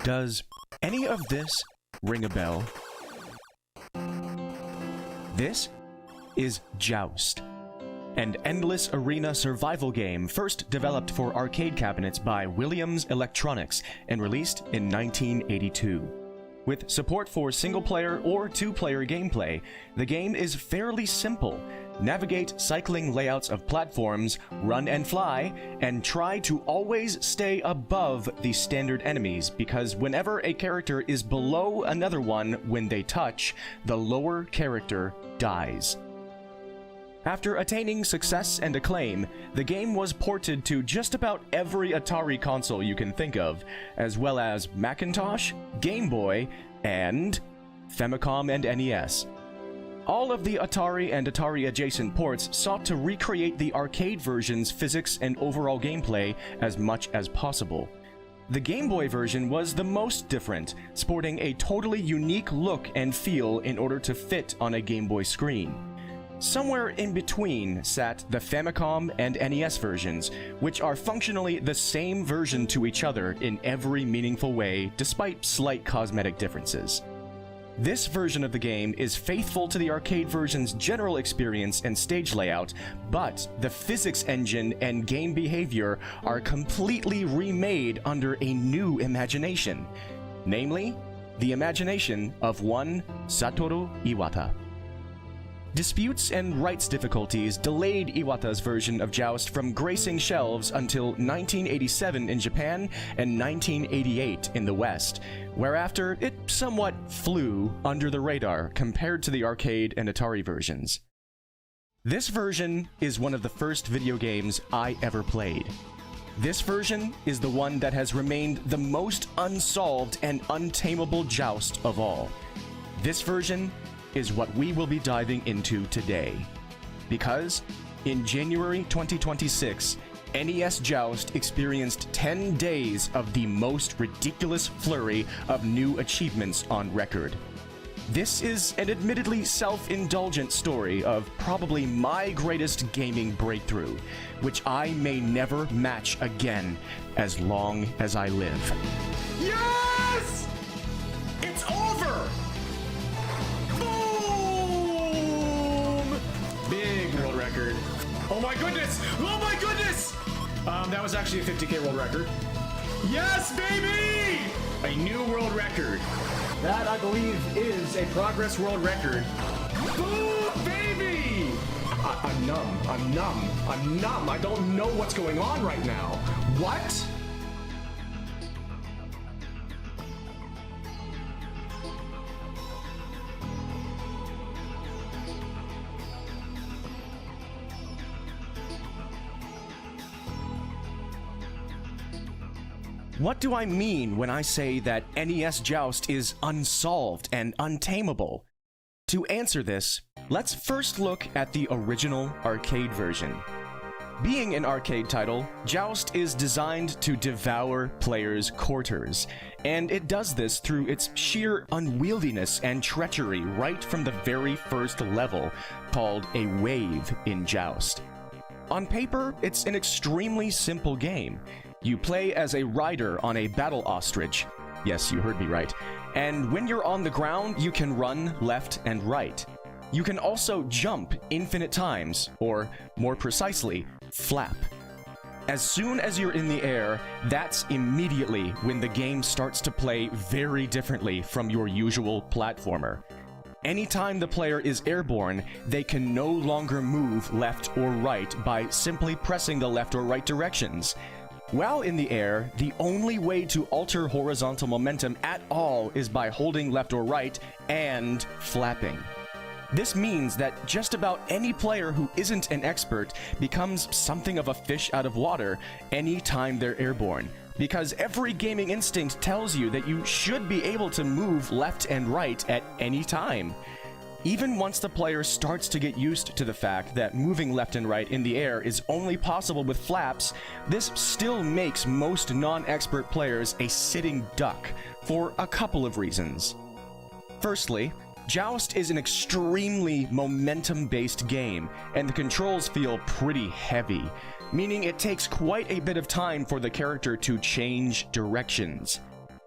Does any of this ring a bell? This is Joust, an endless arena survival game first developed for arcade cabinets by Williams Electronics and released in 1982. With support for single-player or two-player gameplay, the game is fairly simple. Navigate cycling layouts of platforms, run and fly, and try to always stay above the standard enemies, because whenever a character is below another one when they touch, the lower character dies. After attaining success and acclaim, the game was ported to just about every Atari console you can think of, as well as Macintosh, Game Boy, and Famicom and NES. All of the Atari and Atari-adjacent ports sought to recreate the arcade version's physics and overall gameplay as much as possible. The Game Boy version was the most different, sporting a totally unique look and feel in order to fit on a Game Boy screen. Somewhere in between sat the Famicom and NES versions, which are functionally the same version to each other in every meaningful way, despite slight cosmetic differences. This version of the game is faithful to the arcade version's general experience and stage layout, but the physics engine and game behavior are completely remade under a new imagination, namely, the imagination of one Satoru Iwata. Disputes and rights difficulties delayed Iwata's version of Joust from gracing shelves until 1987 in Japan and 1988 in the West, whereafter it somewhat flew under the radar compared to the arcade and Atari versions. This version is one of the first video games I ever played. This version is the one that has remained the most unsolved and untamable Joust of all. This version is what we will be diving into today. Because in January 2026, NES Joust experienced 10 days of the most ridiculous flurry of new achievements on record. This is an admittedly self-indulgent story of probably my greatest gaming breakthrough, which I may never match again as long as I live. Yes! It's over! Big world record. Oh my goodness! Oh my goodness! That was actually a 50K world record. Yes, baby! A new world record. That, I believe, is a progress world record. Ooh, baby! I'm numb. I'm numb. I'm numb. I don't know what's going on right now. What? What do I mean when I say that NES Joust is unsolved and untamable? To answer this, let's first look at the original arcade version. Being an arcade title, Joust is designed to devour players' quarters, and it does this through its sheer unwieldiness and treachery right from the very first level, called a wave in Joust. On paper, it's an extremely simple game. You play as a rider on a battle ostrich. Yes, you heard me right. And when you're on the ground, you can run left and right. You can also jump infinite times, or more precisely, flap. As soon as you're in the air, that's immediately when the game starts to play very differently from your usual platformer. Anytime the player is airborne, they can no longer move left or right by simply pressing the left or right directions. While in the air, the only way to alter horizontal momentum at all is by holding left or right and flapping. This means that just about any player who isn't an expert becomes something of a fish out of water anytime they're airborne, because every gaming instinct tells you that you should be able to move left and right at any time. Even once the player starts to get used to the fact that moving left and right in the air is only possible with flaps, this still makes most non-expert players a sitting duck for a couple of reasons. Firstly, Joust is an extremely momentum-based game, and the controls feel pretty heavy, meaning it takes quite a bit of time for the character to change directions.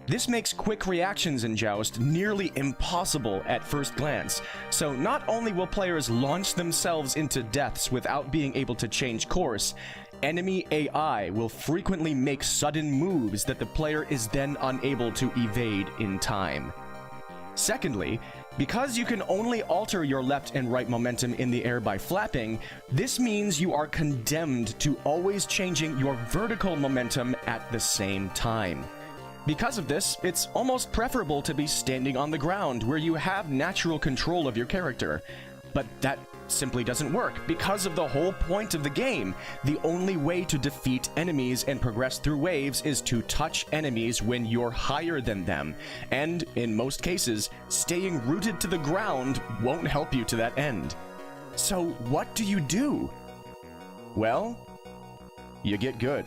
This makes quick reactions in Joust nearly impossible at first glance, so not only will players launch themselves into deaths without being able to change course, enemy AI will frequently make sudden moves that the player is then unable to evade in time. Secondly, because you can only alter your left and right momentum in the air by flapping, this means you are condemned to always changing your vertical momentum at the same time. Because of this, it's almost preferable to be standing on the ground where you have natural control of your character. But that simply doesn't work because of the whole point of the game. The only way to defeat enemies and progress through waves is to touch enemies when you're higher than them. And in most cases, staying rooted to the ground won't help you to that end. So what do? Well, you get good.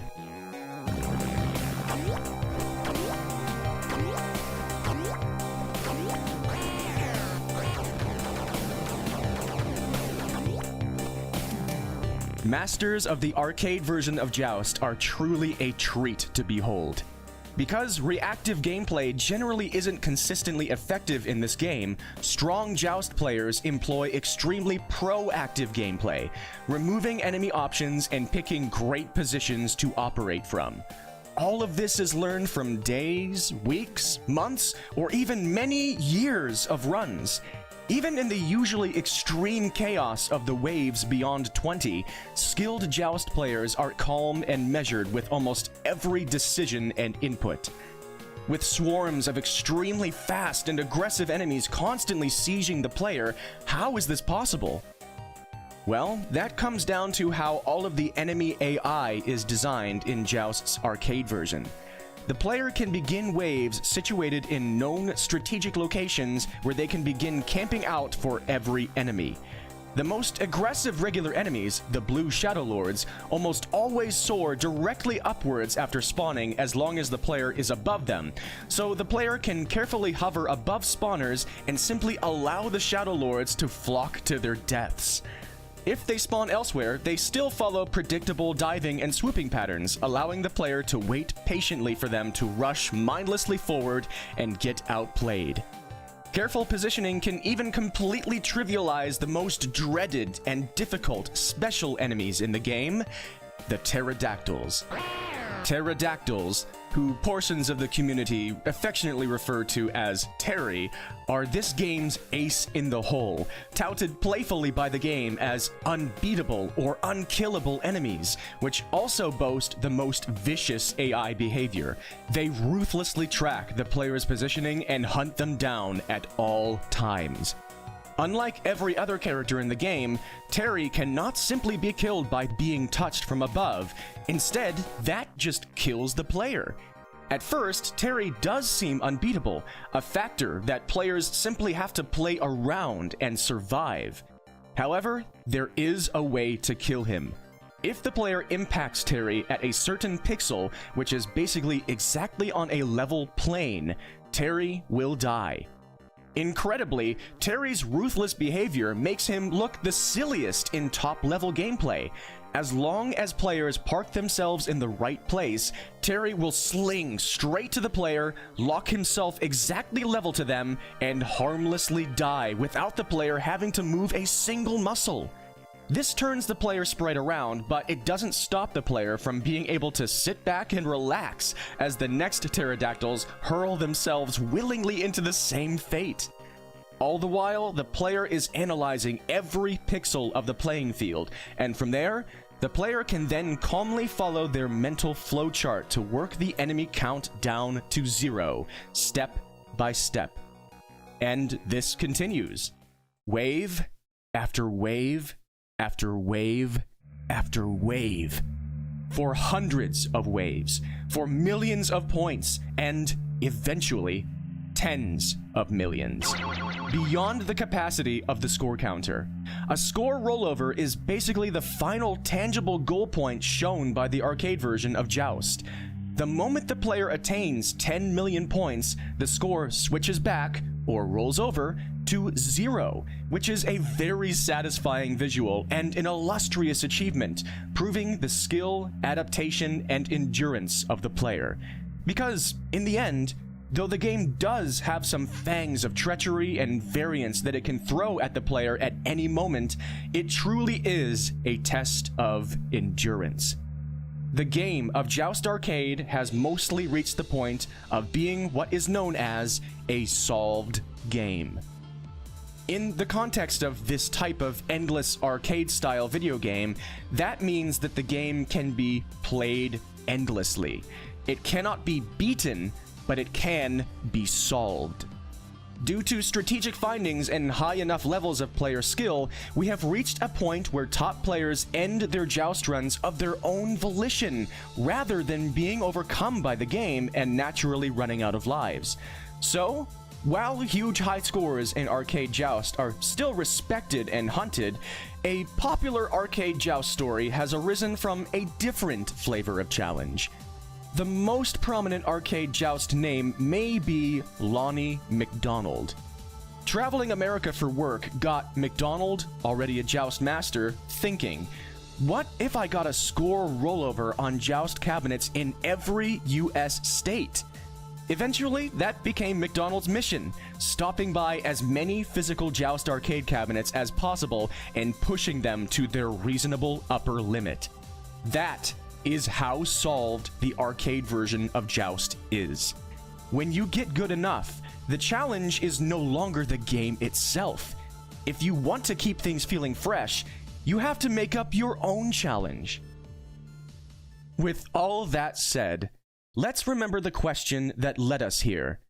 Masters of the arcade version of Joust are truly a treat to behold. Because reactive gameplay generally isn't consistently effective in this game, strong Joust players employ extremely proactive gameplay, removing enemy options and picking great positions to operate from. All of this is learned from days, weeks, months, or even many years of runs. Even in the usually extreme chaos of the waves beyond 20, skilled Joust players are calm and measured with almost every decision and input. With swarms of extremely fast and aggressive enemies constantly sieging the player, how is this possible? Well, that comes down to how all of the enemy AI is designed in Joust's arcade version. The player can begin waves situated in known strategic locations where they can begin camping out for every enemy. The most aggressive regular enemies, the blue Shadow Lords, almost always soar directly upwards after spawning as long as the player is above them, so the player can carefully hover above spawners and simply allow the Shadow Lords to flock to their deaths. If they spawn elsewhere, they still follow predictable diving and swooping patterns, allowing the player to wait patiently for them to rush mindlessly forward and get outplayed. Careful positioning can even completely trivialize the most dreaded and difficult special enemies in the game, the pterodactyls. Pterodactyls, who portions of the community affectionately refer to as Terry, are this game's ace in the hole, touted playfully by the game as unbeatable or unkillable enemies, which also boast the most vicious AI behavior. They ruthlessly track the player's positioning and hunt them down at all times. Unlike every other character in the game, Terry cannot simply be killed by being touched from above. Instead, that just kills the player. At first, Terry does seem unbeatable, a factor that players simply have to play around and survive. However, there is a way to kill him. If the player impacts Terry at a certain pixel, which is basically exactly on a level plane, Terry will die. Incredibly, Terry's ruthless behavior makes him look the silliest in top-level gameplay. As long as players park themselves in the right place, Terry will sling straight to the player, lock himself exactly level to them, and harmlessly die without the player having to move a single muscle. This turns the player sprite around, but it doesn't stop the player from being able to sit back and relax as the next pterodactyls hurl themselves willingly into the same fate. All the while, the player is analyzing every pixel of the playing field, and from there, the player can then calmly follow their mental flowchart to work the enemy count down to 0, step by step. And this continues. Wave after wave after wave after wave. For hundreds of waves, for millions of points, and eventually, tens of millions. Beyond the capacity of the score counter. A score rollover is basically the final tangible goal point shown by the arcade version of Joust. The moment the player attains 10 million points, the score switches back, or rolls over, to 0, which is a very satisfying visual and an illustrious achievement, proving the skill, adaptation, and endurance of the player. Because, in the end, Though the game does have some fangs of treachery and variance that it can throw at the player at any moment, it truly is a test of endurance. The game of Joust Arcade has mostly reached the point of being what is known as a solved game. In the context of this type of endless arcade-style video game, that means that the game can be played endlessly. It cannot be beaten, but it can be solved. Due to strategic findings and high enough levels of player skill, we have reached a point where top players end their Joust runs of their own volition, rather than being overcome by the game and naturally running out of lives. So, while huge high scores in arcade Joust are still respected and hunted, a popular arcade Joust story has arisen from a different flavor of challenge. The most prominent arcade Joust name may be Lonnie McDonald. Traveling America for work got McDonald, already a Joust master, thinking, what if I got a score rollover on Joust cabinets in every US state? Eventually, that became McDonald's mission, stopping by as many physical Joust arcade cabinets as possible and pushing them to their reasonable upper limit. That is how solved the arcade version of Joust is. When you get good enough, the challenge is no longer the game itself. If you want to keep things feeling fresh, you have to make up your own challenge. With all that said, let's remember the question that led us here.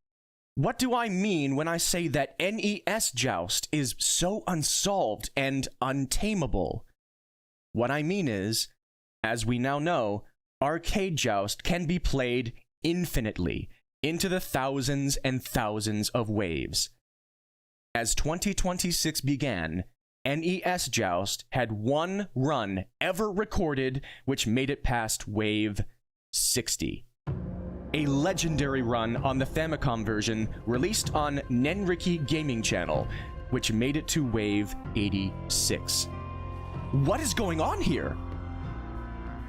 What do I mean when I say that NES Joust is so unsolved and untamable? What I mean is, as we now know, arcade Joust can be played infinitely, into the thousands and thousands of waves. As 2026 began, NES Joust had one run ever recorded which made it past wave 60. A legendary run on the Famicom version released on Nenriki Gaming Channel, which made it to wave 86. What is going on here?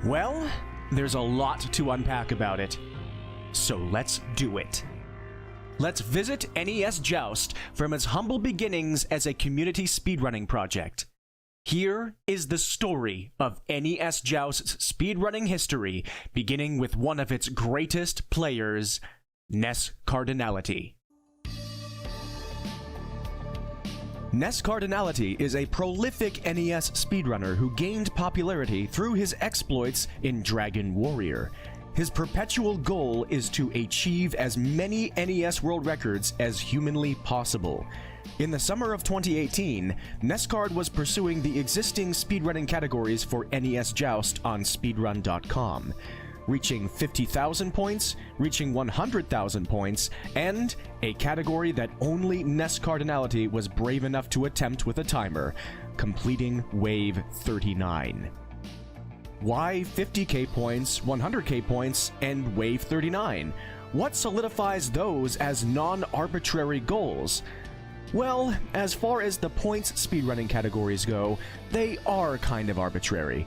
Well, there's a lot to unpack about it, so let's do it. Let's visit NES Joust from its humble beginnings as a community speedrunning project. Here is the story of NES Joust's speedrunning history, beginning with one of its greatest players, NES Cardinality. NES Cardinality is a prolific NES speedrunner who gained popularity through his exploits in Dragon Warrior. His perpetual goal is to achieve as many NES world records as humanly possible. In the summer of 2018, NEScard was pursuing the existing speedrunning categories for NES Joust on speedrun.com. Reaching 50,000 points, reaching 100,000 points, and a category that only NES Cardinality was brave enough to attempt with a timer, completing Wave 39. Why 50k points, 100k points, and Wave 39? What solidifies those as non-arbitrary goals? Well, as far as the points speedrunning categories go, they are kind of arbitrary.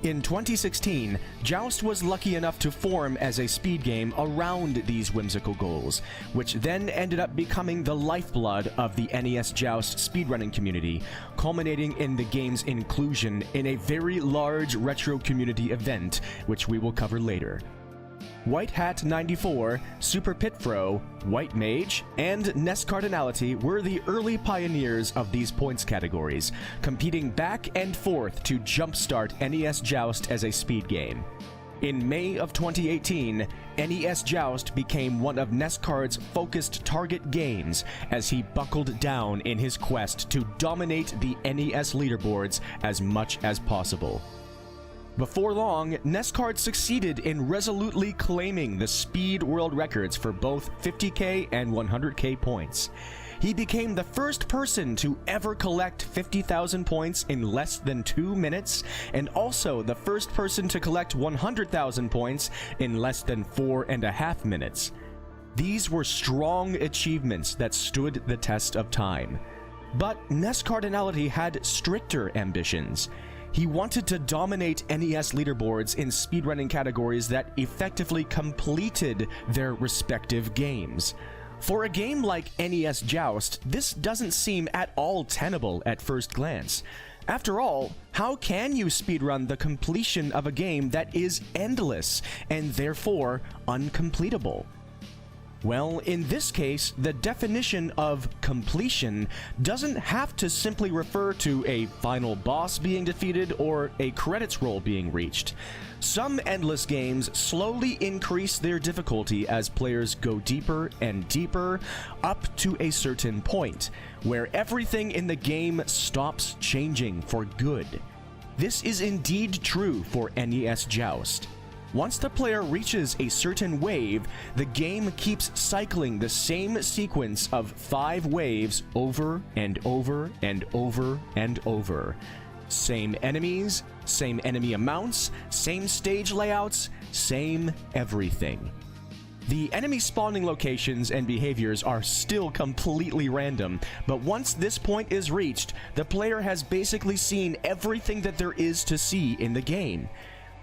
In 2016, Joust was lucky enough to form as a speed game around these whimsical goals, which then ended up becoming the lifeblood of the NES Joust speedrunning community, culminating in the game's inclusion in a very large retro community event, which we will cover later. White Hat 94, Super Pitfro, White Mage, and NES Cardinality were the early pioneers of these points categories, competing back and forth to jumpstart NES Joust as a speed game. In May of 2018, NES Joust became one of NEScard's focused target games as he buckled down in his quest to dominate the NES leaderboards as much as possible. Before long, NEScard succeeded in resolutely claiming the speed world records for both 50k and 100k points. He became the first person to ever collect 50,000 points in less than 2 minutes, and also the first person to collect 100,000 points in less than 4.5 minutes. These were strong achievements that stood the test of time. But NES Cardinality had stricter ambitions. He wanted to dominate NES leaderboards in speedrunning categories that effectively completed their respective games. For a game like NES Joust, this doesn't seem at all tenable at first glance. After all, how can you speedrun the completion of a game that is endless and therefore uncompletable? Well, in this case, the definition of completion doesn't have to simply refer to a final boss being defeated or a credits roll being reached. Some endless games slowly increase their difficulty as players go deeper and deeper up to a certain point, where everything in the game stops changing for good. This is indeed true for NES Joust. Once the player reaches a certain wave, the game keeps cycling the same sequence of 5 waves over and over and over and over. Same enemies, same enemy amounts, same stage layouts, same everything. The enemy spawning locations and behaviors are still completely random, but once this point is reached, the player has basically seen everything that there is to see in the game.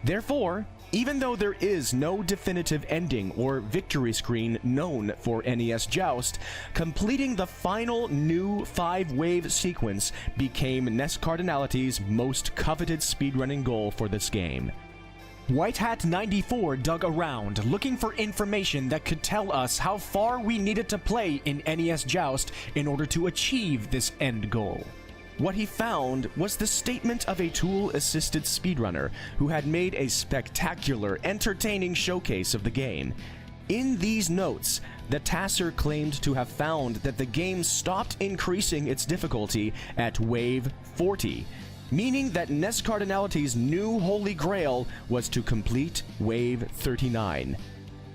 Therefore, even though there is no definitive ending or victory screen known for NES Joust, completing the final new 5-wave sequence became NES Cardinality's most coveted speedrunning goal for this game. WhiteHat94 dug around, looking for information that could tell us how far we needed to play in NES Joust in order to achieve this end goal. What he found was the statement of a tool-assisted speedrunner who had made a spectacular, entertaining showcase of the game. In these notes, the tasser claimed to have found that the game stopped increasing its difficulty at wave 40, meaning that NES Cardinality's new holy grail was to complete wave 39.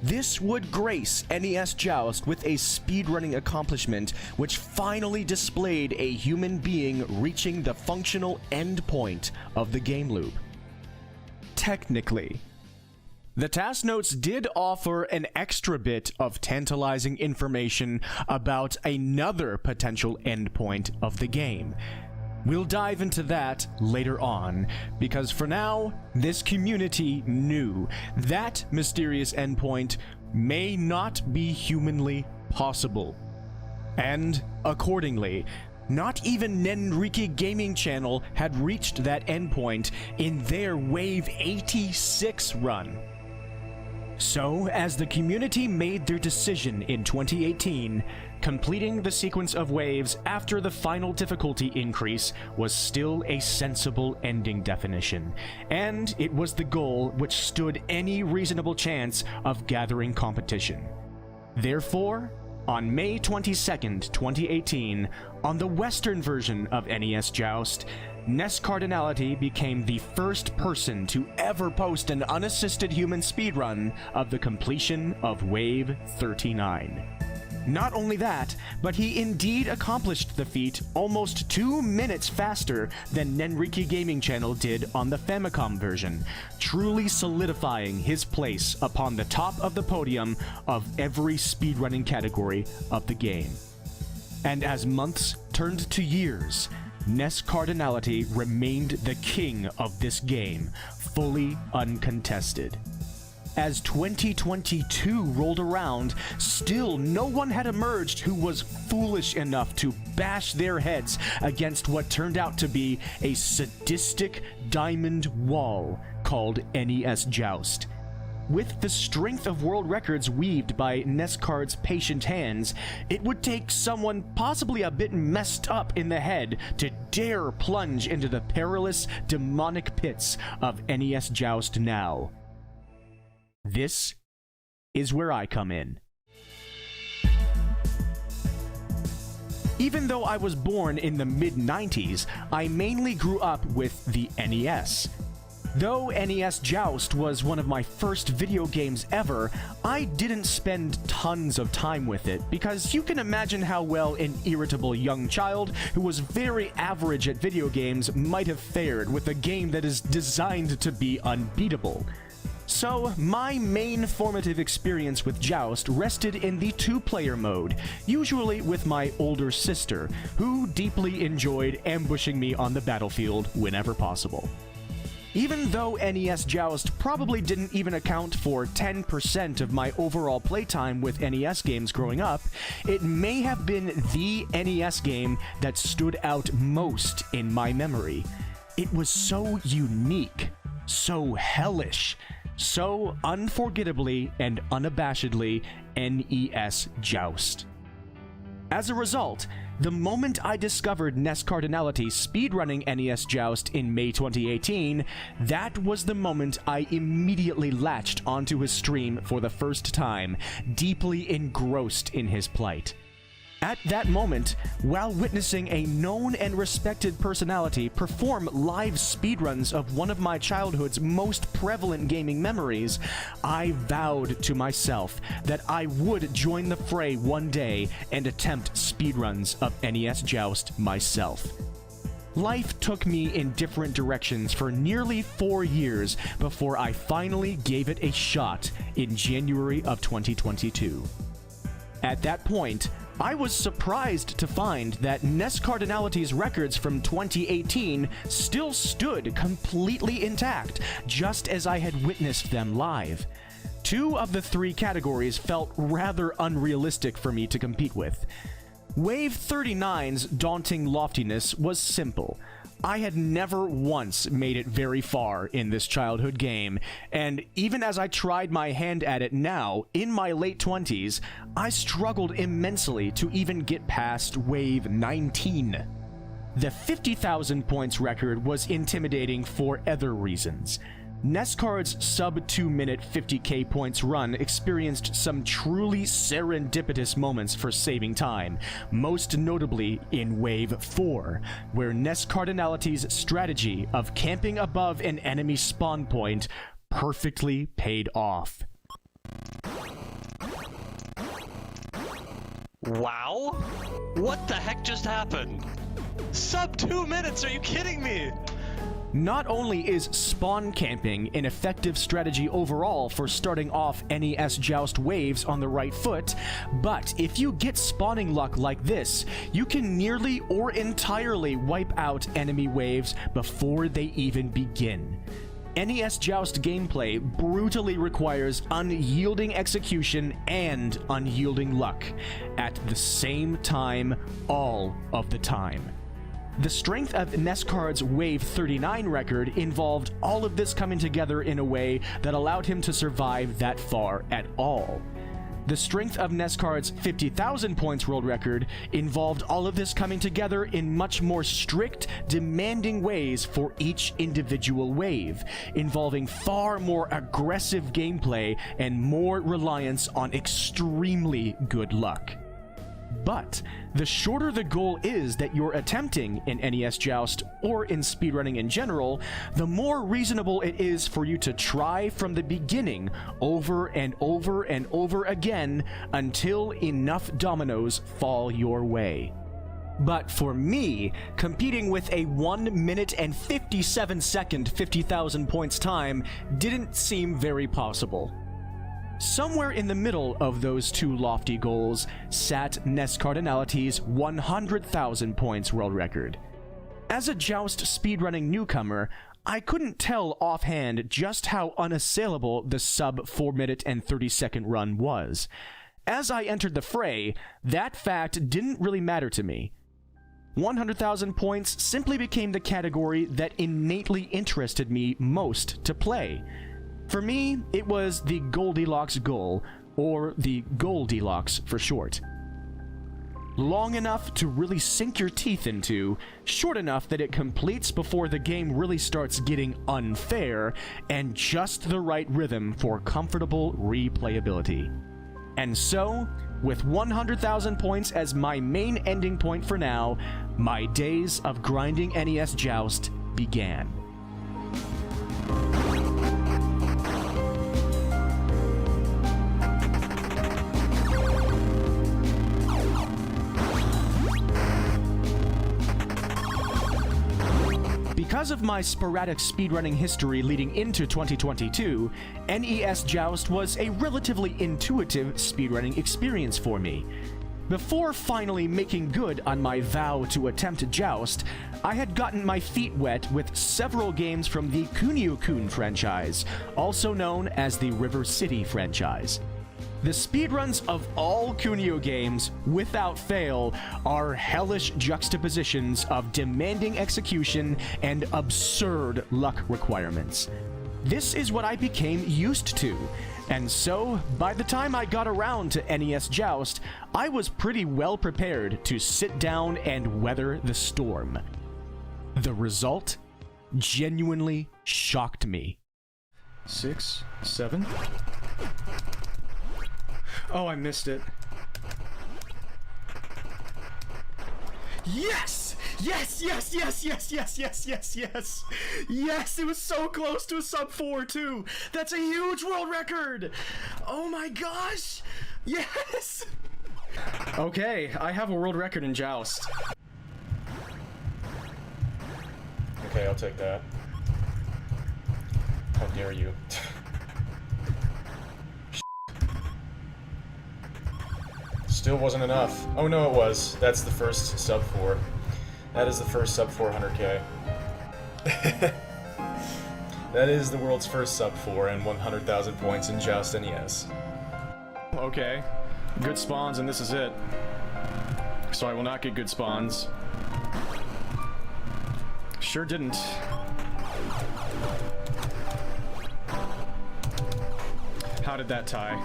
This would grace NES Joust with a speedrunning accomplishment which finally displayed a human being reaching the functional endpoint of the game loop. Technically, the task notes did offer an extra bit of tantalizing information about another potential endpoint of the game. We'll dive into that later on, because for now, this community knew that mysterious endpoint may not be humanly possible. And accordingly, not even Nenriki Gaming Channel had reached that endpoint in their Wave 86 run. So, as the community made their decision in 2018, completing the sequence of waves after the final difficulty increase was still a sensible ending definition, and it was the goal which stood any reasonable chance of gathering competition. Therefore, on May 22nd, 2018, on the Western version of NES Joust, NES Cardinality became the first person to ever post an unassisted human speedrun of the completion of Wave 39. Not only that, but he indeed accomplished the feat almost 2 minutes faster than Nenriki Gaming Channel did on the Famicom version, truly solidifying his place upon the top of the podium of every speedrunning category of the game. And as months turned to years, NES Cardinality remained the king of this game, fully uncontested. As 2022 rolled around, still no one had emerged who was foolish enough to bash their heads against what turned out to be a sadistic diamond wall called NES Joust. With the strength of world records weaved by NEScard's patient hands, it would take someone possibly a bit messed up in the head to dare plunge into the perilous, demonic pits of NES Joust now. This is where I come in. Even though I was born in the mid-90s, I mainly grew up with the NES. Though NES Joust was one of my first video games ever, I didn't spend tons of time with it, because you can imagine how well an irritable young child who was very average at video games might have fared with a game that is designed to be unbeatable. So, my main formative experience with Joust rested in the 2-player mode, usually with my older sister, who deeply enjoyed ambushing me on the battlefield whenever possible. Even though NES Joust probably didn't even account for 10% of my overall playtime with NES games growing up, it may have been the NES game that stood out most in my memory. It was so unique, so hellish, so unforgettably and unabashedly NES Joust. As a result, the moment I discovered NES Cardinality speedrunning NES Joust in May 2018, that was the moment I immediately latched onto his stream for the first time, deeply engrossed in his plight. At that moment, while witnessing a known and respected personality perform live speedruns of one of my childhood's most prevalent gaming memories, I vowed to myself that I would join the fray one day and attempt speedruns of NES Joust myself. Life took me in different directions for nearly 4 years before I finally gave it a shot in January of 2022. At that point, I was surprised to find that NES Cardinality's records from 2018 still stood completely intact, just as I had witnessed them live. 2 of the 3 categories felt rather unrealistic for me to compete with. Wave 39's daunting loftiness was simple. I had never once made it very far in this childhood game, and even as I tried my hand at it now, in my late 20s, I struggled immensely to even get past Wave 19. The 50,000 points record was intimidating for other reasons. NEScard's sub-2-minute 50k points run experienced some truly serendipitous moments for saving time, most notably in Wave 4, where NES Cardinality's strategy of camping above an enemy spawn point perfectly paid off. Wow? What the heck just happened? Sub 2 minutes, are you kidding me? Not only is spawn camping an effective strategy overall for starting off NES Joust waves on the right foot, but if you get spawning luck like this, you can nearly or entirely wipe out enemy waves before they even begin. NES Joust gameplay brutally requires unyielding execution and unyielding luck at the same time, all of the time. The strength of NEScard's Wave 39 record involved all of this coming together in a way that allowed him to survive that far at all. The strength of NEScard's 50,000 points world record involved all of this coming together in much more strict, demanding ways for each individual wave, involving far more aggressive gameplay and more reliance on extremely good luck. But the shorter the goal is that you're attempting in NES Joust or in speedrunning in general, the more reasonable it is for you to try from the beginning over and over and over again until enough dominoes fall your way. But for me, competing with a 1 minute and 57 second 50,000 points time didn't seem very possible. Somewhere in the middle of those 2 lofty goals sat NES Cardinality's 100,000 points world record. As a Joust speedrunning newcomer, I couldn't tell offhand just how unassailable the sub 4 minute and 30 second run was. As I entered the fray, that fact didn't really matter to me. 100,000 points simply became the category that innately interested me most to play. For me, it was the Goldilocks goal, or the Goldilocks for short. Long enough to really sink your teeth into, short enough that it completes before the game really starts getting unfair, and just the right rhythm for comfortable replayability. And so, with 100,000 points as my main ending point for now, my days of grinding NES Joust began. Because of my sporadic speedrunning history leading into 2022, NES Joust was a relatively intuitive speedrunning experience for me. Before finally making good on my vow to attempt Joust, I had gotten my feet wet with several games from the Kunio-kun franchise, also known as the River City franchise. The speedruns of all Kunio games, without fail, are hellish juxtapositions of demanding execution and absurd luck requirements. This is what I became used to, and so, by the time I got around to NES Joust, I was pretty well prepared to sit down and weather the storm. The result genuinely shocked me. 6, 7. Oh, I missed it. Yes! Yes, yes, yes, yes, yes, yes, yes, yes! Yes, it was so close to a sub 4, too! That's a huge world record! Oh my gosh! Yes! Okay, I have a world record in Joust. Okay, I'll take that. How dare you? Still wasn't enough. Oh no, it was. That's the first sub 4. That is the first sub 400k. That is the world's first sub 4 and 100,000 points in Joust NES. Okay. Good spawns, and this is it. So I will not get good spawns. Sure didn't. How did that tie?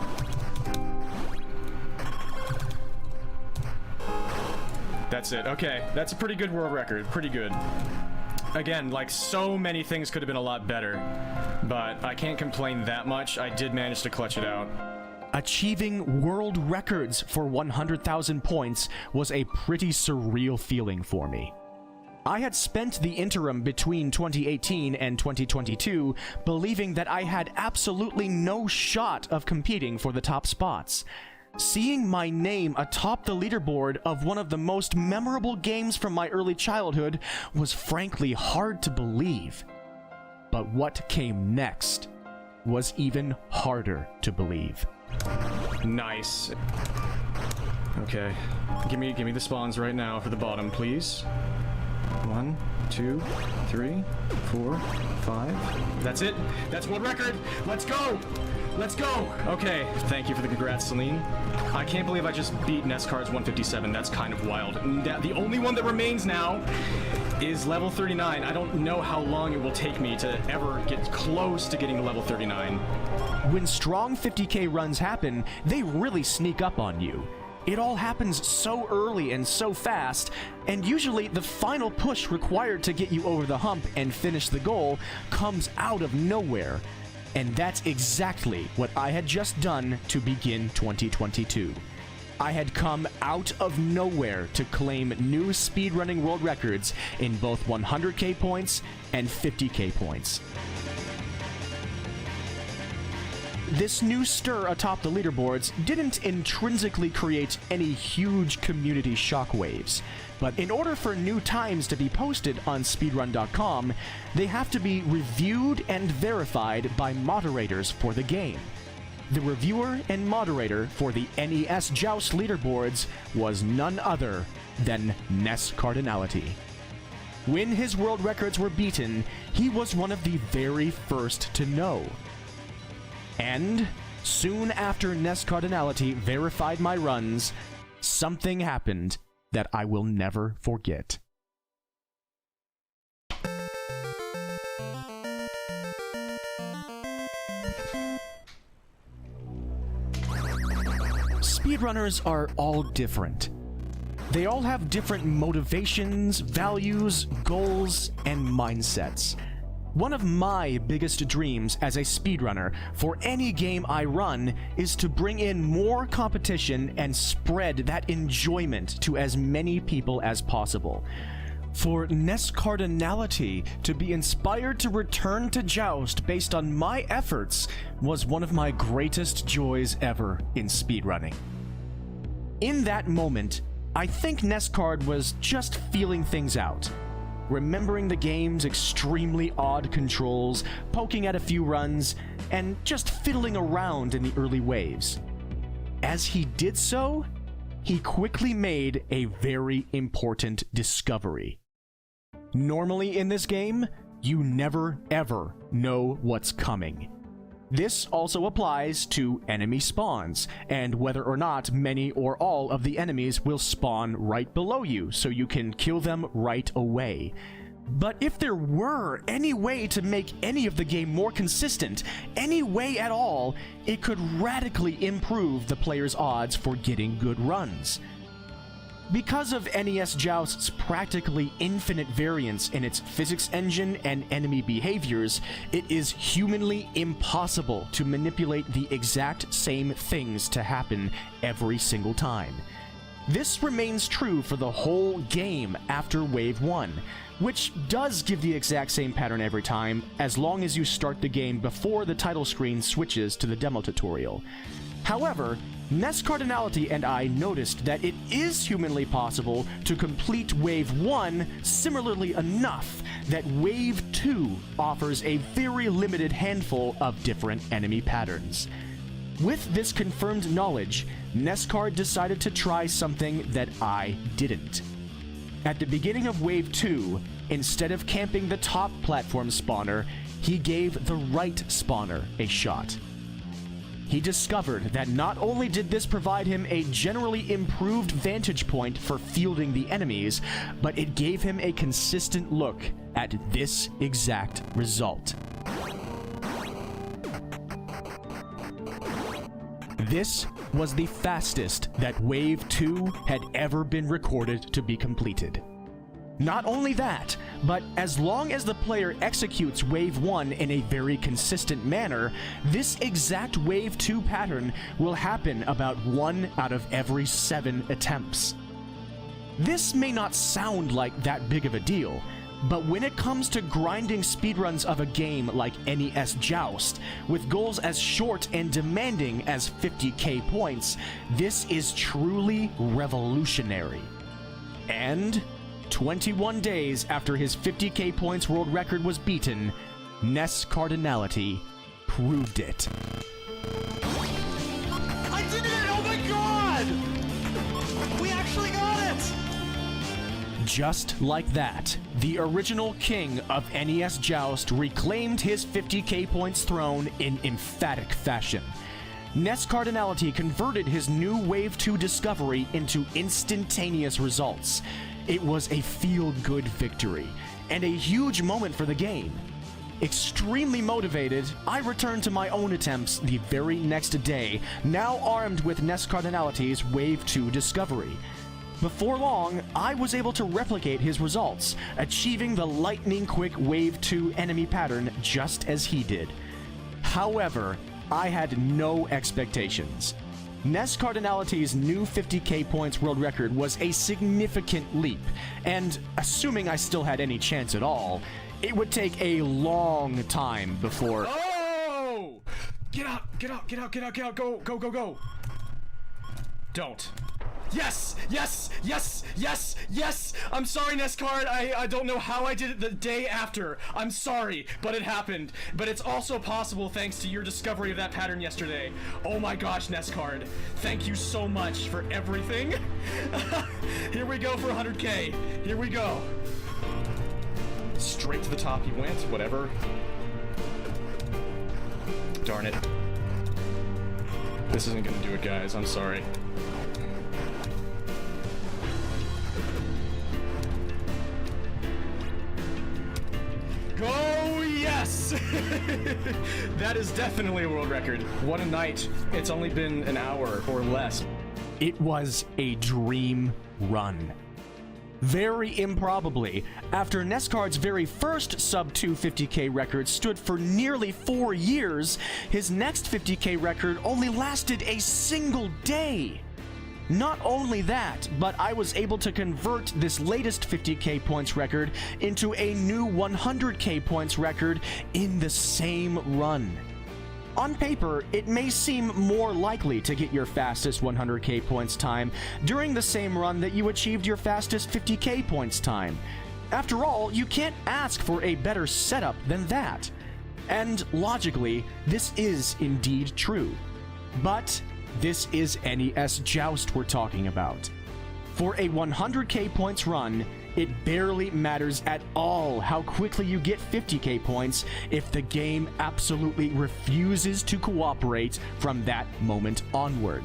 That's it. Okay, that's a pretty good world record. Pretty good. Again, like, so many things could have been a lot better, but I can't complain that much. I did manage to clutch it out. Achieving world records for 100,000 points was a pretty surreal feeling for me. I had spent the interim between 2018 and 2022 believing that I had absolutely no shot of competing for the top spots. Seeing my name atop the leaderboard of one of the most memorable games from my early childhood was frankly hard to believe. But what came next was even harder to believe. Nice. Okay, give me the spawns right now for the bottom, please. 1, 2, 3, 4, 5. That's it. That's world record. Let's go. Let's go! Okay, thank you for the congrats, Celine. I can't believe I just beat NES Cards 157. That's kind of wild. The only one that remains now is level 39. I don't know how long it will take me to ever get close to getting to level 39. When strong 50k runs happen, they really sneak up on you. It all happens so early and so fast, and usually the final push required to get you over the hump and finish the goal comes out of nowhere. And that's exactly what I had just done to begin 2022. I had come out of nowhere to claim new speedrunning world records in both 100k points and 50k points. This new stir atop the leaderboards didn't intrinsically create any huge community shockwaves, but in order for new times to be posted on speedrun.com, they have to be reviewed and verified by moderators for the game. The reviewer and moderator for the NES Joust leaderboards was none other than NES Cardinality. When his world records were beaten, he was one of the very first to know. And soon after NES Cardinality verified my runs, something happened that I will never forget. Speedrunners are all different. They all have different motivations, values, goals, and mindsets. One of my biggest dreams as a speedrunner for any game I run is to bring in more competition and spread that enjoyment to as many people as possible. For NES Cardinality to be inspired to return to Joust based on my efforts was one of my greatest joys ever in speedrunning. In that moment, I think NEScard was just feeling things out. Remembering the game's extremely odd controls, poking at a few runs, and just fiddling around in the early waves. As he did so, he quickly made a very important discovery. Normally in this game, you never ever know what's coming. This also applies to enemy spawns, and whether or not many or all of the enemies will spawn right below you, so you can kill them right away. But if there were any way to make any of the game more consistent, any way at all, it could radically improve the player's odds for getting good runs. Because of NES Joust's practically infinite variance in its physics engine and enemy behaviors, it is humanly impossible to manipulate the exact same things to happen every single time. This remains true for the whole game after Wave 1, which does give the exact same pattern every time, as long as you start the game before the title screen switches to the demo tutorial. However, NES Cardinality and I noticed that it is humanly possible to complete Wave 1 similarly enough that Wave 2 offers a very limited handful of different enemy patterns. With this confirmed knowledge, NEScard decided to try something that I didn't. At the beginning of Wave 2, instead of camping the top platform spawner, he gave the right spawner a shot. He discovered that not only did this provide him a generally improved vantage point for fielding the enemies, but it gave him a consistent look at this exact result. This was the fastest that Wave 2 had ever been recorded to be completed. Not only that, but as long as the player executes Wave 1 in a very consistent manner, this exact Wave 2 pattern will happen about 1 out of every 7 attempts. This may not sound like that big of a deal, but when it comes to grinding speedruns of a game like NES Joust, with goals as short and demanding as 50k points, this is truly revolutionary. And 21 days after his 50k points world record was beaten, NES Cardinality proved it. I did it! Oh my god! We actually got it! Just like that, the original king of NES Joust reclaimed his 50k points throne in emphatic fashion. NES Cardinality converted his new Wave 2 discovery into instantaneous results. It was a feel-good victory, and a huge moment for the game. Extremely motivated, I returned to my own attempts the very next day, now armed with NES Cardinality's Wave 2 discovery. Before long, I was able to replicate his results, achieving the lightning-quick Wave 2 enemy pattern just as he did. However, I had no expectations. NES Cardinality's new 50k points world record was a significant leap, and assuming I still had any chance at all, it would take a long time before— Oh! Get out, get out, get out, get out, get out, go, go, go, go! Don't. Yes! Yes! Yes! Yes! Yes! I'm sorry, NEScard. I don't know how I did it the day after. I'm sorry, but it happened. But it's also possible thanks to your discovery of that pattern yesterday. Oh my gosh, NEScard. Thank you so much for everything. Here we go for 100k. Here we go. Straight to the top he went. Whatever. Darn it. This isn't gonna do it, guys. I'm sorry. Go, yes! That is definitely a world record. What a night. It's only been an hour or less. it was a dream run. Very improbably, after NEScard's very first sub-2 50k record stood for nearly 4 years, his next 50k record only lasted a single day. Not only that, but I was able to convert this latest 50k points record into a new 100k points record in the same run. On paper, it may seem more likely to get your fastest 100k points time during the same run that you achieved your fastest 50k points time. After all, you can't ask for a better setup than that. And logically, this is indeed true. But this is NES Joust we're talking about. For a 100k points run, it barely matters at all how quickly you get 50k points if the game absolutely refuses to cooperate from that moment onward.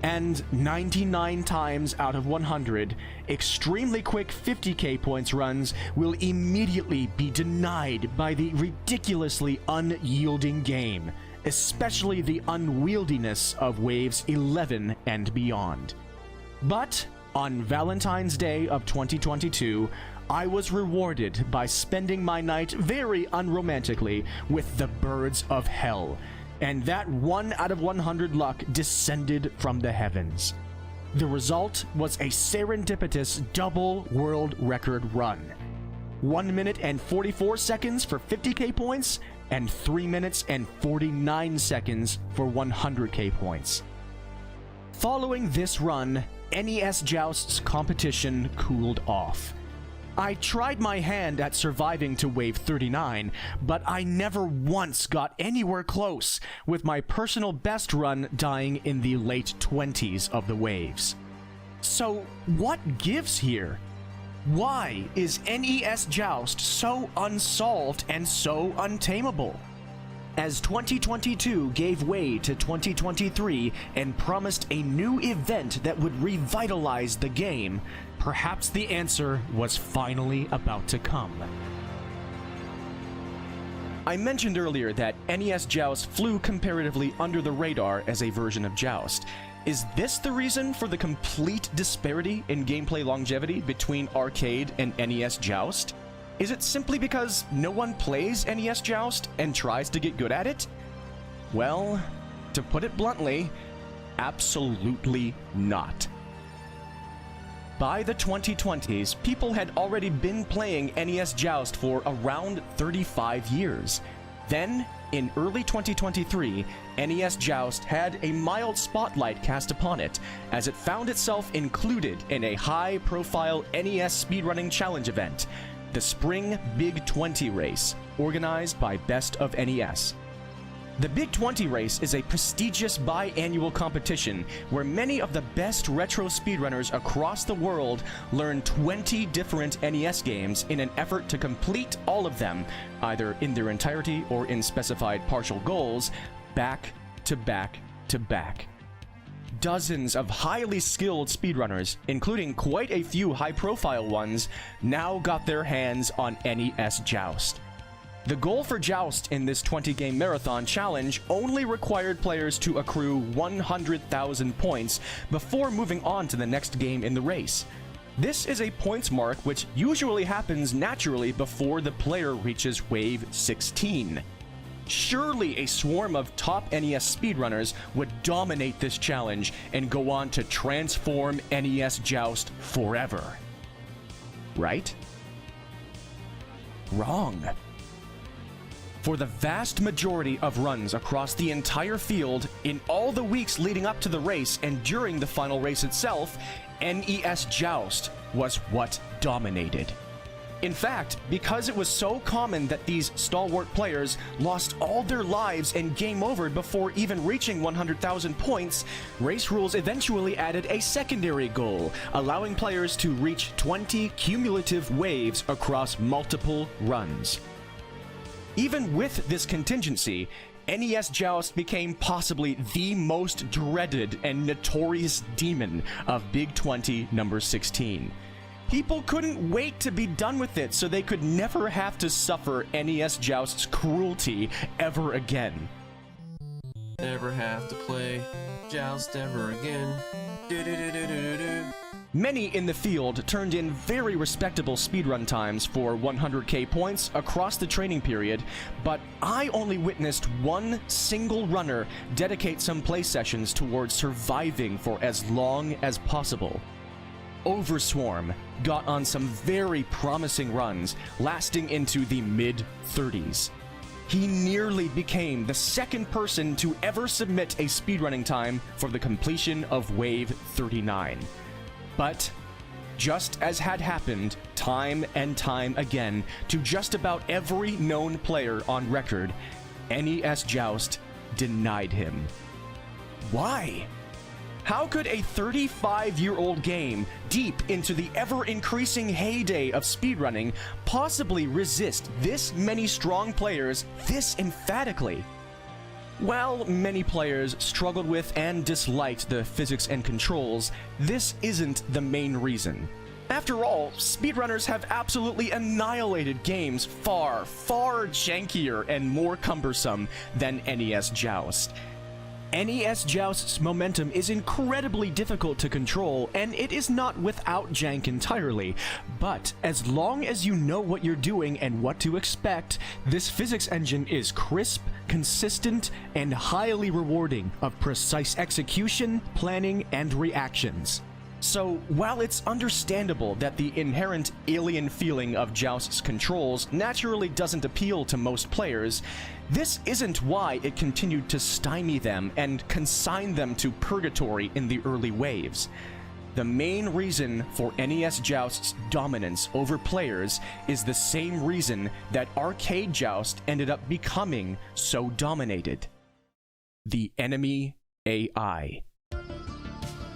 And 99 times out of 100, extremely quick 50k points runs will immediately be denied by the ridiculously unyielding game, especially the unwieldiness of waves 11 and beyond. But on Valentine's Day of 2022, I was rewarded by spending my night very unromantically with the Birds of Hell, and that 1 out of 100 luck descended from the heavens. The result was a serendipitous double world record run. 1 minute and 44 seconds for 50k points, and 3 minutes and 49 seconds for 100k points. Following this run, NES Joust's competition cooled off. I tried my hand at surviving to wave 39, but I never once got anywhere close, with my personal best run dying in the late 20s of the waves. So what gives here? Why is NES Joust so unsolved and so untamable? As 2022 gave way to 2023 and promised a new event that would revitalize the game, perhaps the answer was finally about to come. I mentioned earlier that NES Joust flew comparatively under the radar as a version of Joust. Is this the reason for the complete disparity in gameplay longevity between arcade and NES Joust? Is it simply because no one plays NES Joust and tries to get good at it? Well, to put it bluntly, absolutely not. By the 2020s, people had already been playing NES Joust for around 35 years. Then, in early 2023, NES Joust had a mild spotlight cast upon it, as it found itself included in a high-profile NES speedrunning challenge event, the Spring Big 20 race, organized by Best of NES. The Big 20 race is a prestigious biannual competition where many of the best retro speedrunners across the world learn 20 different NES games in an effort to complete all of them, either in their entirety or in specified partial goals, back to back to back. Dozens of highly skilled speedrunners, including quite a few high-profile ones, now got their hands on NES Joust. The goal for Joust in this 20-game marathon challenge only required players to accrue 100,000 points before moving on to the next game in the race. This is a points mark which usually happens naturally before the player reaches wave 16. Surely a swarm of top NES speedrunners would dominate this challenge and go on to transform NES Joust forever. Right? Wrong. For the vast majority of runs across the entire field, in all the weeks leading up to the race and during the final race itself, NES Joust was what dominated. In fact, because it was so common that these stalwart players lost all their lives and game overed before even reaching 100,000 points, race rules eventually added a secondary goal, allowing players to reach 20 cumulative waves across multiple runs. Even with this contingency, NES Joust became possibly the most dreaded and notorious demon of Big 20 number 16. People couldn't wait to be done with it so they could never have to suffer NES Joust's cruelty ever again. Never have to play Joust ever again. Many in the field turned in very respectable speedrun times for 100k points across the training period, but I only witnessed one single runner dedicate some play sessions towards surviving for as long as possible. Overswarm got on some very promising runs, lasting into the mid-30s. He nearly became the second person to ever submit a speedrunning time for the completion of Wave 39. But, just as had happened time and time again to just about every known player on record, NES Joust denied him. Why? How could a 35-year-old game, deep into the ever-increasing heyday of speedrunning, possibly resist this many strong players this emphatically? While many players struggled with and disliked the physics and controls, this isn't the main reason. After all, speedrunners have absolutely annihilated games far, far jankier and more cumbersome than NES Joust. NES Joust's momentum is incredibly difficult to control, and it is not without jank entirely, but as long as you know what you're doing and what to expect, this physics engine is crisp, consistent, and highly rewarding of precise execution, planning, and reactions. So, while it's understandable that the inherent alien feeling of Joust's controls naturally doesn't appeal to most players, this isn't why it continued to stymie them and consign them to purgatory in the early waves. The main reason for NES Joust's dominance over players is the same reason that arcade Joust ended up becoming so dominated: the enemy AI.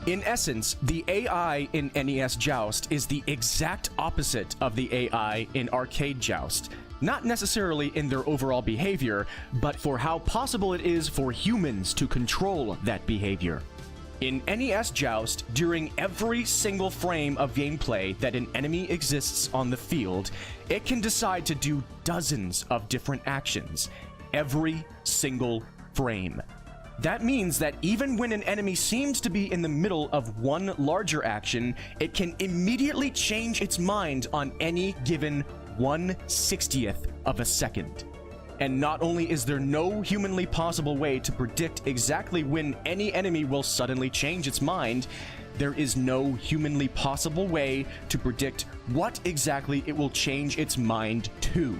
In essence, the AI in NES Joust is the exact opposite of the AI in arcade Joust. Not necessarily in their overall behavior, but for how possible it is for humans to control that behavior. In NES Joust, during every single frame of gameplay that an enemy exists on the field, it can decide to do dozens of different actions. Every single frame. That means that even when an enemy seems to be in the middle of one larger action, it can immediately change its mind on any given 1/60th of a second. And not only is there no humanly possible way to predict exactly when any enemy will suddenly change its mind, there is no humanly possible way to predict what exactly it will change its mind to.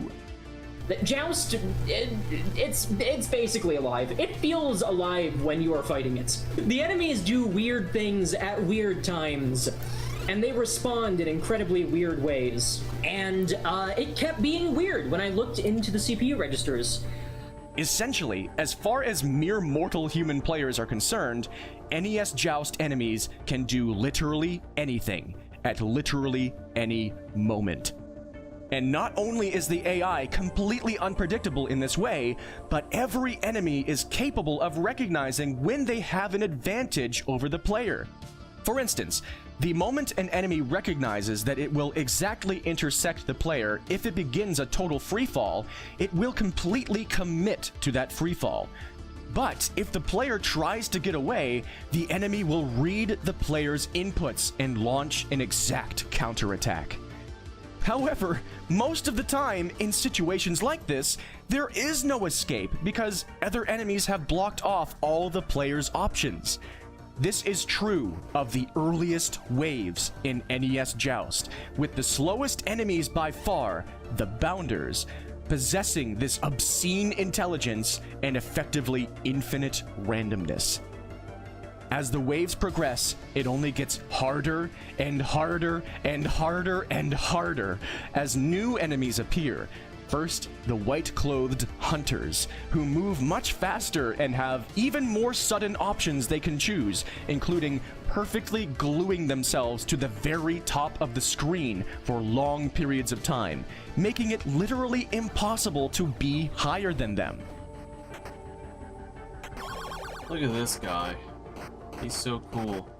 The Joust, it's basically alive. It feels alive when you are fighting it. The enemies do weird things at weird times, and they respond in incredibly weird ways. And it kept being weird when I looked into the CPU registers. Essentially, as far as mere mortal human players are concerned, NES Joust enemies can do literally anything, at literally any moment. And not only is the AI completely unpredictable in this way, but every enemy is capable of recognizing when they have an advantage over the player. For instance, the moment an enemy recognizes that it will exactly intersect the player if it begins a total freefall, it will completely commit to that freefall. But if the player tries to get away, the enemy will read the player's inputs and launch an exact counterattack. However, most of the time, in situations like this, there is no escape because other enemies have blocked off all the player's options. This is true of the earliest waves in NES Joust, with the slowest enemies by far, the Bounders, possessing this obscene intelligence and effectively infinite randomness. As the waves progress, it only gets harder and harder and harder and harder as new enemies appear. First, the white-clothed hunters, who move much faster and have even more sudden options they can choose, including perfectly gluing themselves to the very top of the screen for long periods of time, making it literally impossible to be higher than them. Look at this guy. He's so cool.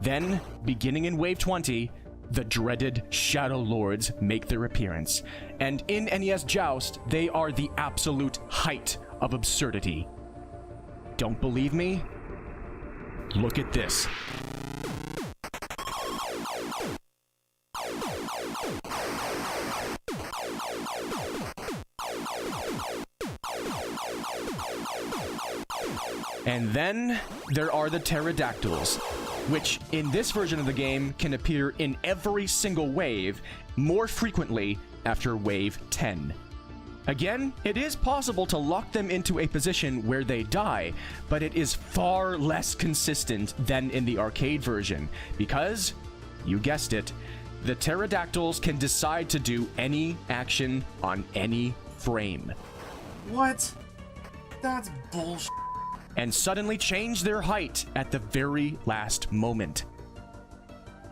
Then, beginning in Wave 20, the dreaded Shadow Lords make their appearance, and in NES Joust, they are the absolute height of absurdity. Don't believe me? Look at this. And then there are the pterodactyls, which in this version of the game can appear in every single wave, more frequently after wave 10. Again, it is possible to lock them into a position where they die, but it is far less consistent than in the arcade version, because, you guessed it, the pterodactyls can decide to do any action on any frame. What? That's bullshit. and suddenly change their height at the very last moment.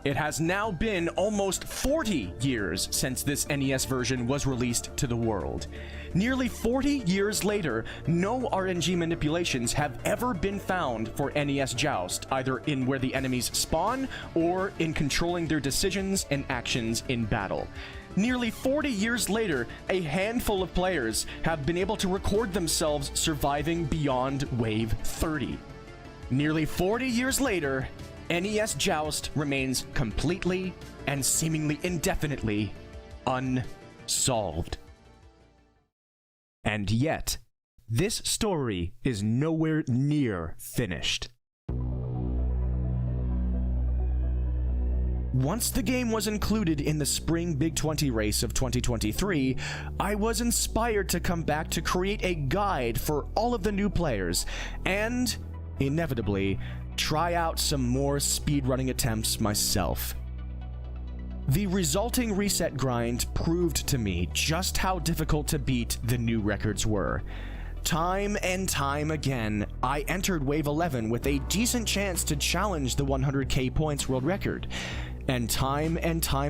It has now been almost 40 years since this NES version was released to the world. Nearly 40 years later, no RNG manipulations have ever been found for NES Joust, either in where the enemies spawn or in controlling their decisions and actions in battle. Nearly 40 years later, a handful of players have been able to record themselves surviving beyond Wave 30. Nearly 40 years later, NES Joust remains completely and seemingly indefinitely unsolved. And yet, this story is nowhere near finished. Once the game was included in the Spring Big 20 race of 2023, I was inspired to come back to create a guide for all of the new players, and, inevitably, try out some more speedrunning attempts myself. The resulting reset grind proved to me just how difficult to beat the new records were. Time and time again, I entered Wave 11 with a decent chance to challenge the 100k points world record. And time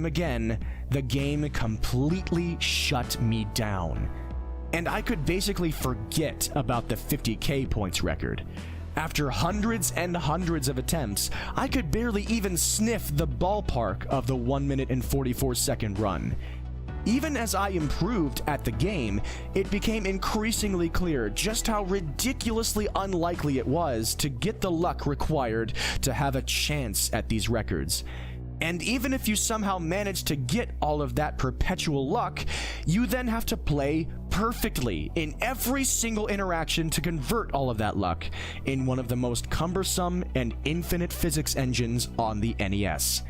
again, the game completely shut me down. And I could basically forget about the 50k points record. After hundreds and hundreds of attempts, I could barely even sniff the ballpark of the 1 minute and 44 second run. Even as I improved at the game, it became increasingly clear just how ridiculously unlikely it was to get the luck required to have a chance at these records. And even if you somehow manage to get all of that perpetual luck, you then have to play perfectly in every single interaction to convert all of that luck in one of the most cumbersome and infinite physics engines on the NES.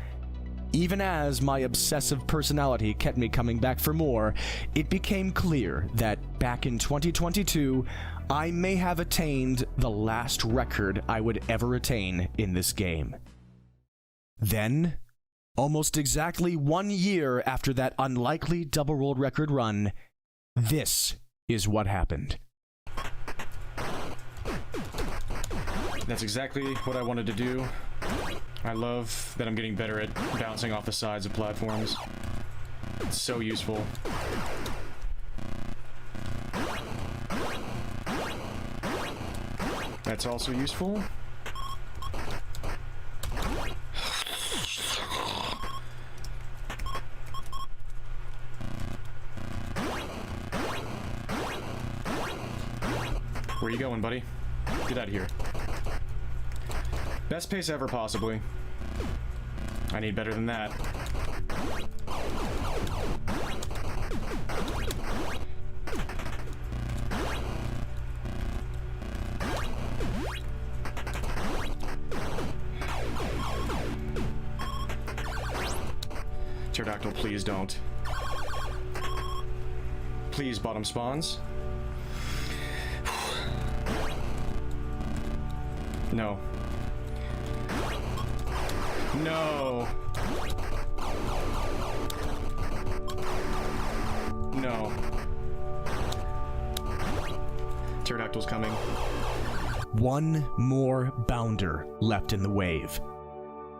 Even as my obsessive personality kept me coming back for more, it became clear that back in 2022, I may have attained the last record I would ever attain in this game. Then, almost exactly 1 year after that unlikely double world record run, this is what happened. That's exactly what I wanted to do. I love that I'm getting better at bouncing off the sides of platforms. It's so useful. That's also useful. Where you going, buddy? Get out of here. Best pace ever, possibly. I need better than that. Pterodactyl, please don't. Please, bottom spawns. No. No. No. Pterodactyl's coming. One more bounder left in the wave.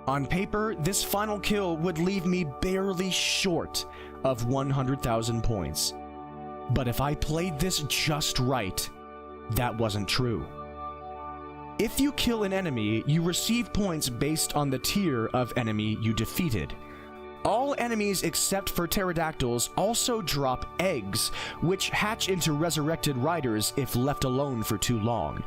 On paper, this final kill would leave me barely short of 100,000 points. But if I played this just right, that wasn't true. If you kill an enemy, you receive points based on the tier of enemy you defeated. All enemies except for pterodactyls also drop eggs, which hatch into resurrected riders if left alone for too long.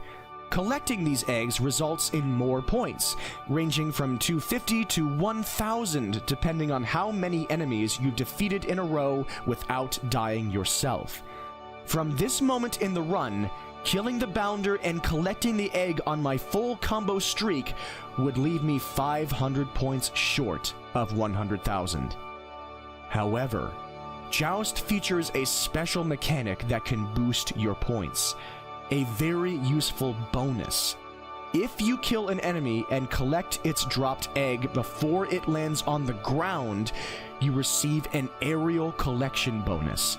Collecting these eggs results in more points, ranging from 250 to 1,000 depending on how many enemies you defeated in a row without dying yourself. From this moment in the run, killing the bounder and collecting the egg on my full combo streak would leave me 500 points short of 100,000. However, Joust features a special mechanic that can boost your points. A very useful bonus. If you kill an enemy and collect its dropped egg before it lands on the ground, you receive an aerial collection bonus.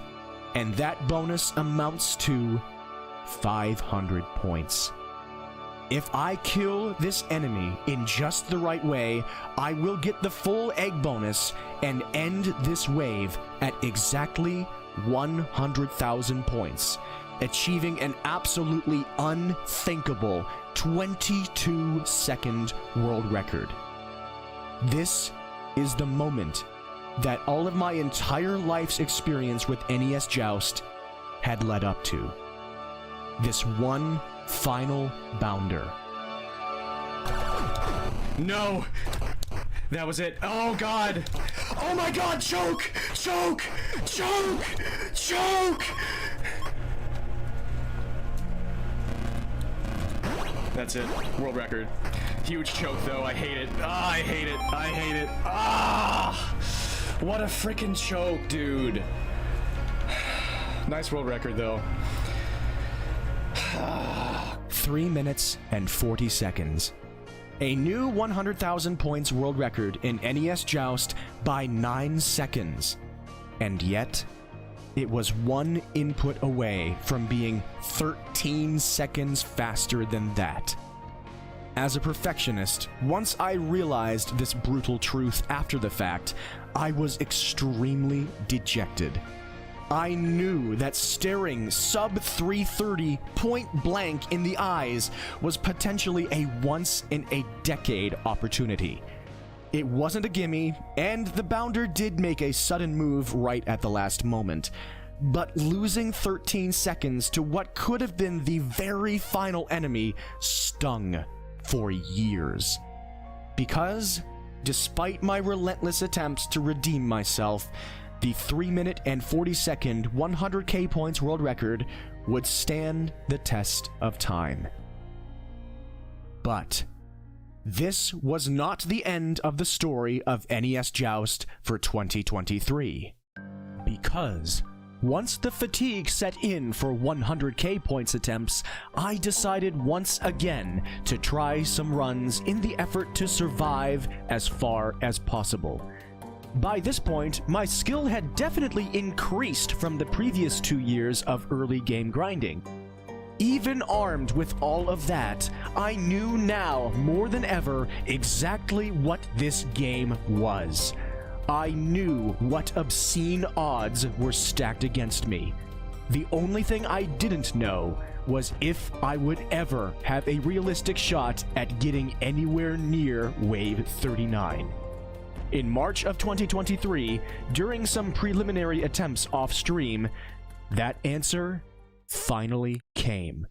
And that bonus amounts to 500 points. If I kill this enemy in just the right way, I will get the full egg bonus and end this wave at exactly 100,000 points, achieving an absolutely unthinkable 22-second world record. This is the moment that all of my entire life's experience with NES Joust had led up to. This one final bounder. No! That was it. Oh god! Oh my god! Choke! Choke! Choke! Choke! That's it. World record. Huge choke though. I hate it. Ah, I hate it. I hate it. Ah! What a freaking choke, dude. Nice world record though. 3 minutes and 40 seconds. A new 100,000 points world record in NES Joust by 9 seconds. And yet, it was one input away from being 13 seconds faster than that. As a perfectionist, once I realized this brutal truth after the fact, I was extremely dejected. I knew that staring sub 330 point blank in the eyes was potentially a once-in-a-decade opportunity. It wasn't a gimme, and the bounder did make a sudden move right at the last moment. But losing 13 seconds to what could have been the very final enemy stung for years. Because, despite my relentless attempts to redeem myself, the 3 minute and 40 second 100k points world record would stand the test of time. But this was not the end of the story of NES Joust for 2023. Because once the fatigue set in for 100k points attempts, I decided once again to try some runs in the effort to survive as far as possible. By this point, my skill had definitely increased from the previous 2 years of early game grinding. Even armed with all of that, I knew now more than ever exactly what this game was. I knew what obscene odds were stacked against me. The only thing I didn't know was if I would ever have a realistic shot at getting anywhere near Wave 39. In March of 2023, during some preliminary attempts off stream, that answer finally came.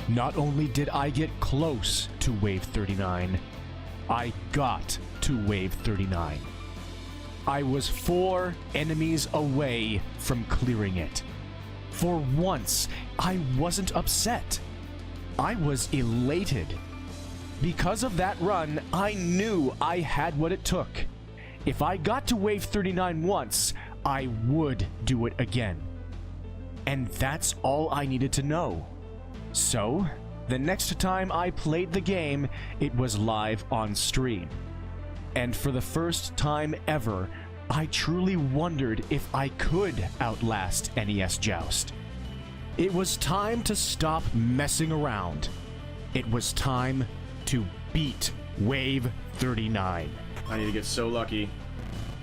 Not only did I get close to Wave 39, I got to Wave 39. I was 4 enemies away from clearing it. For once, I wasn't upset. I was elated. Because of that run, I knew I had what it took. If I got to Wave 39 once, I would do it again. And that's all I needed to know. So, the next time I played the game, it was live on stream. And for the first time ever, I truly wondered if I could outlast NES Joust. It was time to stop messing around. It was time to beat Wave 39. I need to get so lucky.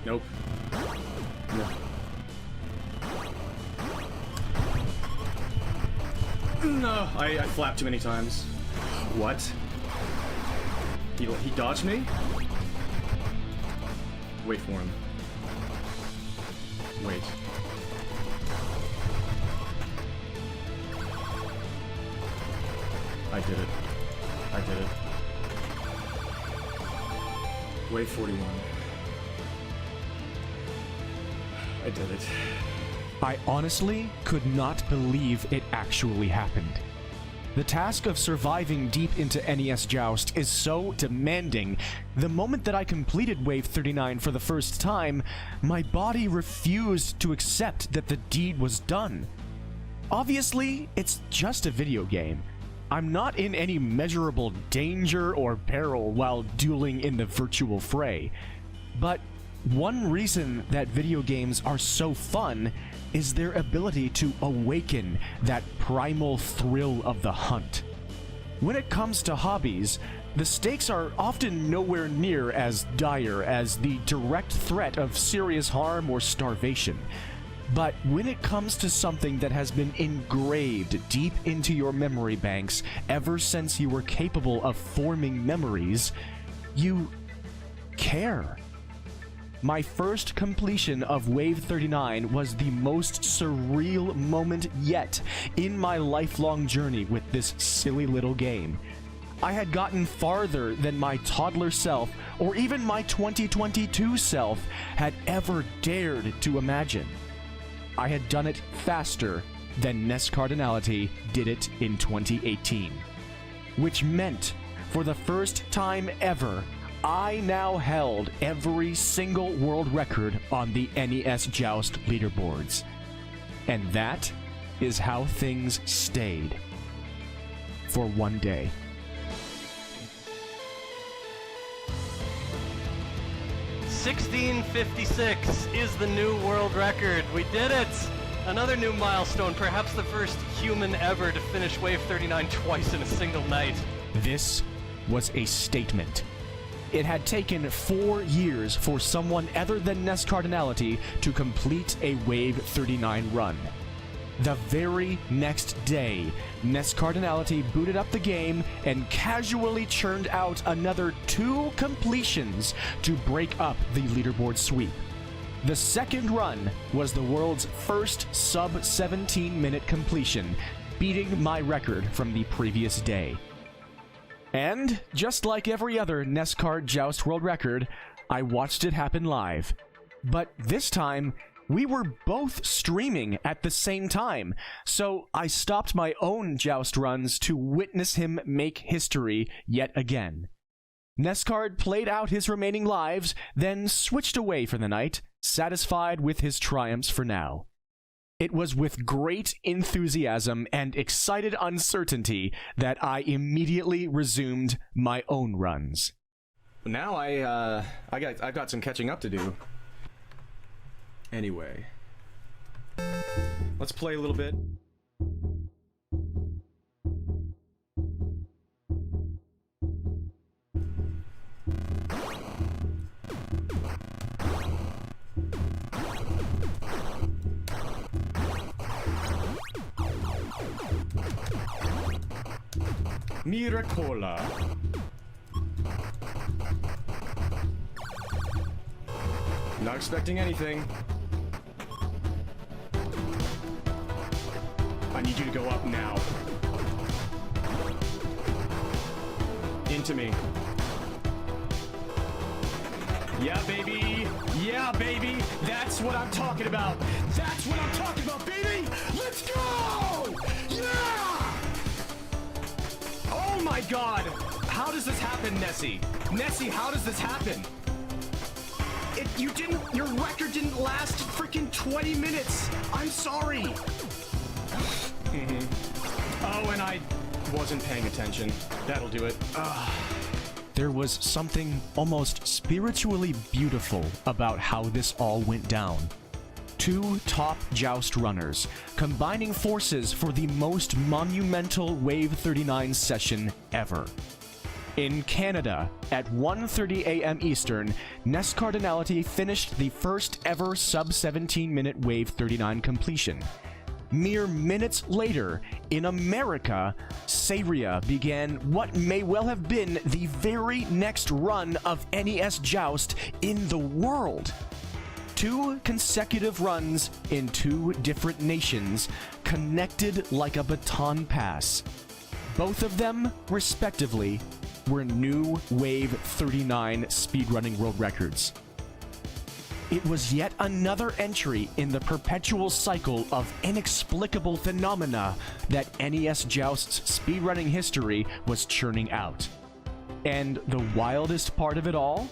Nope. No. No, I flapped too many times. What? He dodged me? Wait for him. Wait. I did it. I did it. Wave 41. I did it. I honestly could not believe it actually happened. The task of surviving deep into NES Joust is so demanding. The moment that I completed Wave 39 for the first time, my body refused to accept that the deed was done. Obviously, it's just a video game. I'm not in any measurable danger or peril while dueling in the virtual fray. But one reason that video games are so fun is their ability to awaken that primal thrill of the hunt. When it comes to hobbies, the stakes are often nowhere near as dire as the direct threat of serious harm or starvation. But when it comes to something that has been engraved deep into your memory banks ever since you were capable of forming memories, you care. My first completion of Wave 39 was the most surreal moment yet in my lifelong journey with this silly little game. I had gotten farther than my toddler self, or even my 2022 self, had ever dared to imagine. I had done it faster than NES Cardinality did it in 2018. Which meant, for the first time ever, I now held every single world record on the NES Joust leaderboards. And that is how things stayed. For one day. $16.56 is the new world record. We did it! Another new milestone, perhaps the first human ever to finish Wave 39 twice in a single night. This was a statement. It had taken 4 years for someone other than NES Cardinality to complete a Wave 39 run. The very next day, NES Cardinality booted up the game and casually churned out another 2 completions to break up the leaderboard sweep. The second run was the world's first sub-17-minute completion, beating my record from the previous day. And, just like every other NES Card Joust world record, I watched it happen live. But this time, we were both streaming at the same time, so I stopped my own Joust runs to witness him make history yet again. NEScard played out his remaining lives, then switched away for the night, satisfied with his triumphs for now. It was with great enthusiasm and excited uncertainty that I immediately resumed my own runs. Now I've got some catching up to do. Anyway, let's play a little bit. Miracola. Not expecting anything. I need you to go up now. Into me. Yeah, baby. Yeah, baby. That's what I'm talking about. That's what I'm talking about, baby. Let's go. Yeah. Oh my God. How does this happen, Nessie? Nessie, how does this happen? Your record didn't last freaking 20 minutes. I'm sorry. Oh, and I wasn't paying attention. That'll do it. There was something almost spiritually beautiful about how this all went down. 2 top Joust runners, combining forces for the most monumental Wave 39 session ever. In Canada, at 1:30 a.m. Eastern, NES Cardinality finished the first ever sub-17-minute Wave 39 completion. mere minutes later, in America, Saria began what may well have been the very next run of NES Joust in the world. 2 consecutive runs in 2 different nations, connected like a baton pass. Both of them, respectively, were new Wave 39 speedrunning world records. It was yet another entry in the perpetual cycle of inexplicable phenomena that NES Joust's speedrunning history was churning out. And the wildest part of it all?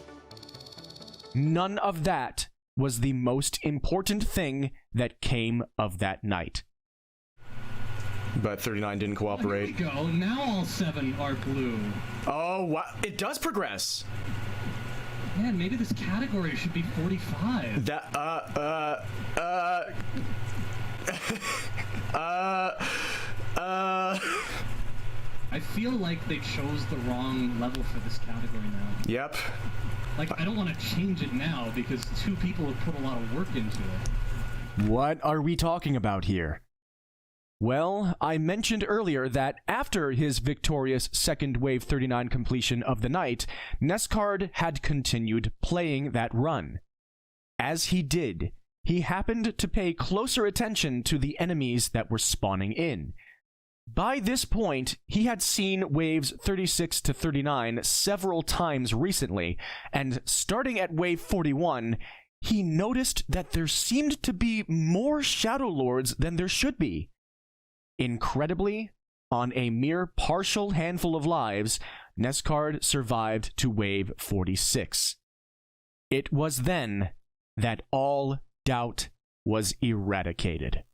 None of that was the most important thing that came of that night. But 39 didn't cooperate. Here we go. Now all 7 are blue. Oh, wow. It does progress. Man, maybe this category should be 45. That, I feel like they chose the wrong level for this category now. Yep. Like, I don't want to change it now because 2 people have put a lot of work into it. What are we talking about here? Well, I mentioned earlier that after his victorious second Wave 39 completion of the night, Nescard had continued playing that run. As he did, he happened to pay closer attention to the enemies that were spawning in. By this point, he had seen waves 36 to 39 several times recently, and starting at wave 41, he noticed that there seemed to be more Shadow Lords than there should be. Incredibly, on a mere partial handful of lives, Nescard survived to wave 46. It was then that all doubt was eradicated.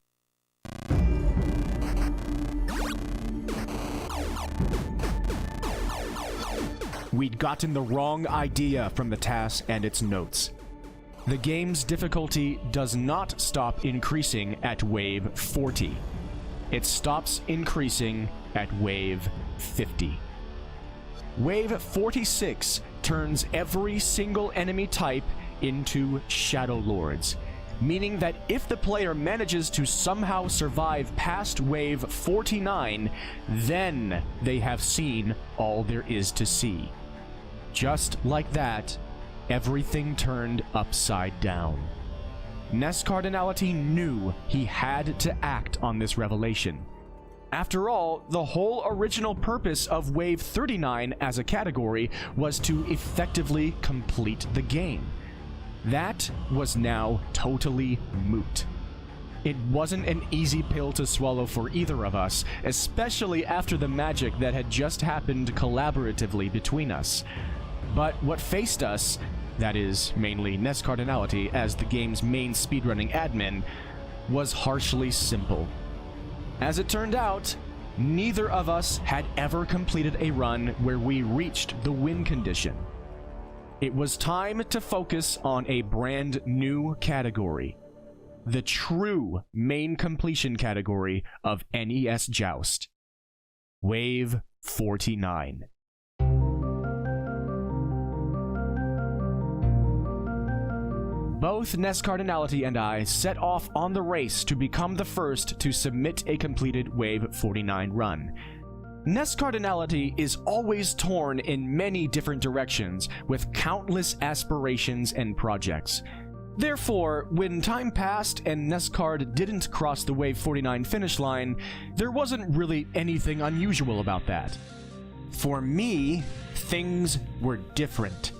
We'd gotten the wrong idea from the TAS and its notes. The game's difficulty does not stop increasing at wave 40. It stops increasing at wave 50. Wave 46 turns every single enemy type into Shadow Lords, meaning that if the player manages to somehow survive past wave 49, then they have seen all there is to see. Just like that, everything turned upside down. NES Cardinality knew he had to act on this revelation. After all, the whole original purpose of Wave 39 as a category was to effectively complete the game. That was now totally moot. It wasn't an easy pill to swallow for either of us, especially after the magic that had just happened collaboratively between us. But what faced us, that is, mainly NES Cardinality as the game's main speedrunning admin, was harshly simple. As it turned out, neither of us had ever completed a run where we reached the win condition. It was time to focus on a brand new category, the true main completion category of NES Joust. Wave 49. Both NES Cardinality and I set off on the race to become the first to submit a completed Wave 49 run. NES Cardinality is always torn in many different directions, with countless aspirations and projects. Therefore, when time passed and NEScard didn't cross the Wave 49 finish line, there wasn't really anything unusual about that. For me, things were different.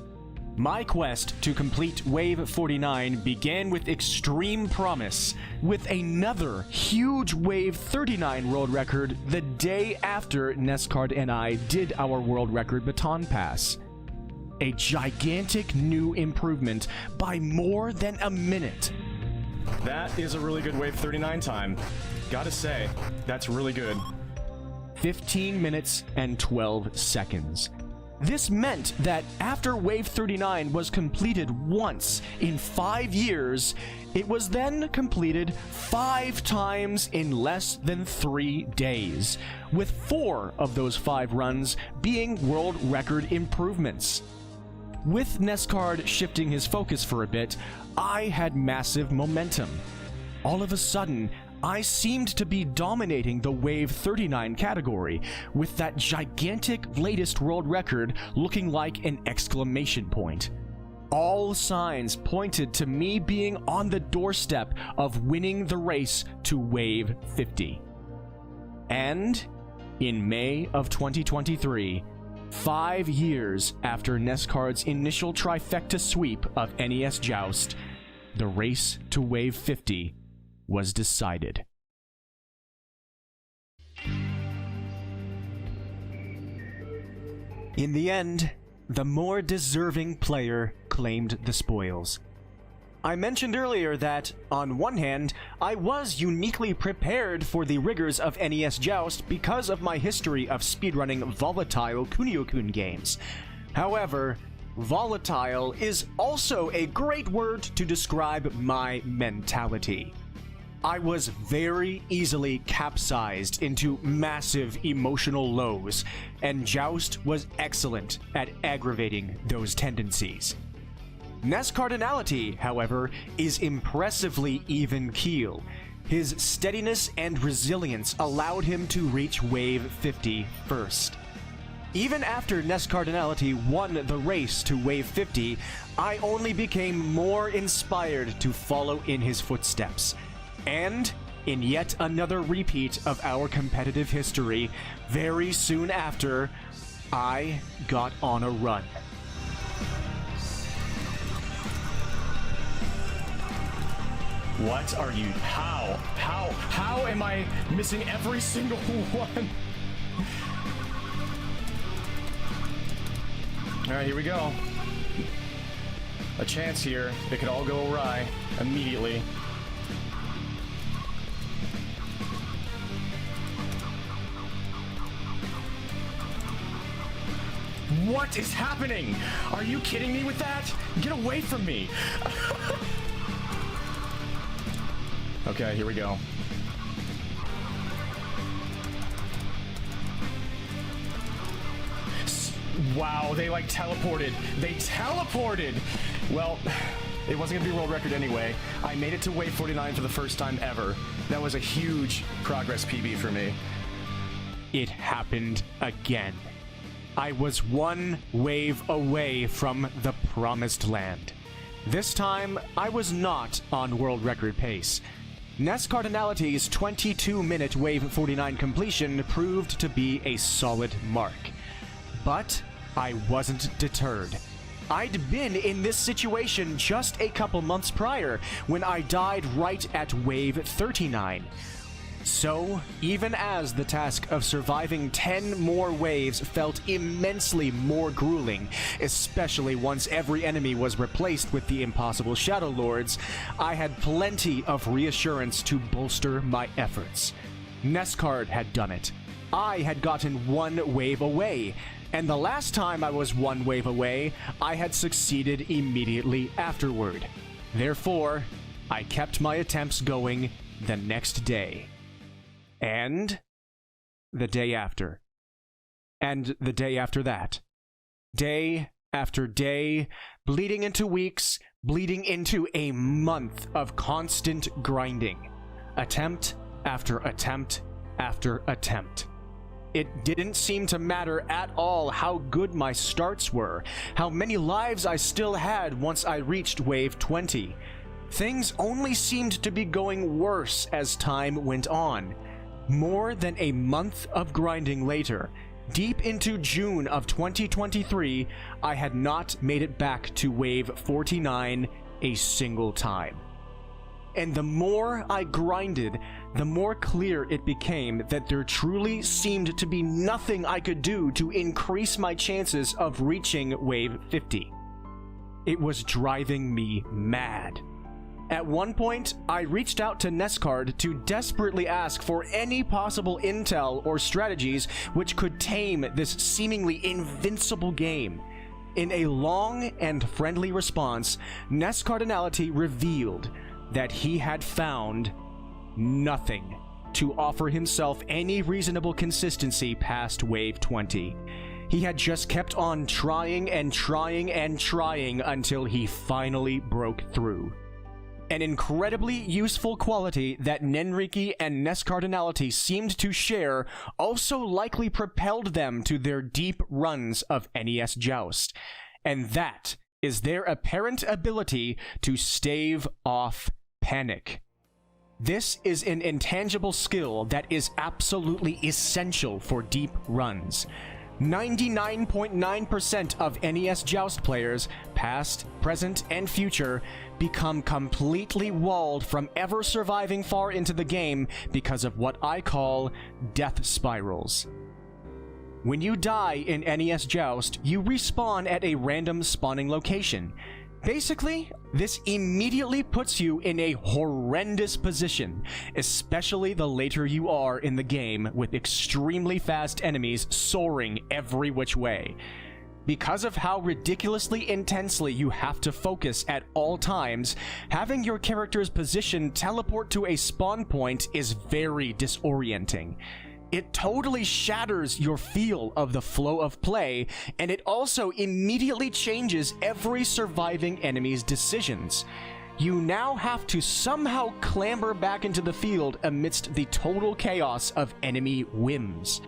My quest to complete Wave 49 began with extreme promise, with another huge Wave 39 world record the day after NEScard and I did our world record baton pass. A gigantic new improvement by more than a minute. That is a really good Wave 39 time. Gotta say, that's really good. 15 minutes and 12 seconds. This meant that after Wave 39 was completed once in 5 years, it was then completed 5 times in less than 3 days, with 4 of those 5 runs being world record improvements. With NEScard shifting his focus for a bit, I had massive momentum. All of a sudden, I seemed to be dominating the Wave 39 category, with that gigantic latest world record looking like an exclamation point. All signs pointed to me being on the doorstep of winning the race to Wave 50. And in May of 2023, 5 years after NEScard's initial trifecta sweep of NES Joust, the race to Wave 50 was decided. In the end, the more deserving player claimed the spoils. I mentioned earlier that, on one hand, I was uniquely prepared for the rigors of NES Joust because of my history of speedrunning volatile Kunio-kun games. However, volatile is also a great word to describe my mentality. I was very easily capsized into massive emotional lows, and Joust was excellent at aggravating those tendencies. NES Cardinality, however, is impressively even keel. His steadiness and resilience allowed him to reach Wave 50 first. Even after NES Cardinality won the race to Wave 50, I only became more inspired to follow in his footsteps. And, in yet another repeat of our competitive history, very soon after, I got on a run. What are you? How am I missing every single one? Alright, here we go. A chance here. It could all go awry immediately. What is happening? Are you kidding me with that? Get away from me! Okay, here we go. Wow, they like teleported. They teleported! Well, it wasn't gonna be a world record anyway. I made it to Wave 49 for the first time ever. That was a huge progress PB for me. It happened again. I was one wave away from the promised land. This time, I was not on world record pace. NES Cardinality's 22-minute Wave 49 completion proved to be a solid mark. But I wasn't deterred. I'd been in this situation just a couple months prior, when I died right at Wave 39. So, even as the task of surviving 10 more waves felt immensely more grueling, especially once every enemy was replaced with the impossible Shadow Lords, I had plenty of reassurance to bolster my efforts. NEScard had done it. I had gotten one wave away, and the last time I was one wave away, I had succeeded immediately afterward. Therefore, I kept my attempts going the next day. And the day after. And the day after that. Day after day, bleeding into weeks, bleeding into a month of constant grinding. Attempt after attempt after attempt. It didn't seem to matter at all how good my starts were, how many lives I still had once I reached Wave 20. Things only seemed to be going worse as time went on. More than a month of grinding later, deep into June of 2023, I had not made it back to Wave 49 a single time. And the more I grinded, the more clear it became that there truly seemed to be nothing I could do to increase my chances of reaching Wave 50. It was driving me mad. At one point, I reached out to NEScard to desperately ask for any possible intel or strategies which could tame this seemingly invincible game. In a long and friendly response, NES Cardinality revealed that he had found nothing to offer himself any reasonable consistency past Wave 20. He had just kept on trying and trying and trying until he finally broke through. An incredibly useful quality that Nenriki and NES Cardinality seemed to share also likely propelled them to their deep runs of NES Joust, and that is their apparent ability to stave off panic. This is an intangible skill that is absolutely essential for deep runs. 99.9% of NES Joust players, past, present, and future, become completely walled from ever surviving far into the game because of what I call death spirals. When you die in NES Joust, you respawn at a random spawning location. Basically, this immediately puts you in a horrendous position, especially the later you are in the game with extremely fast enemies soaring every which way. Because of how ridiculously intensely you have to focus at all times, having your character's position teleport to a spawn point is very disorienting. It totally shatters your feel of the flow of play, and it also immediately changes every surviving enemy's decisions. You now have to somehow clamber back into the field amidst the total chaos of enemy whims.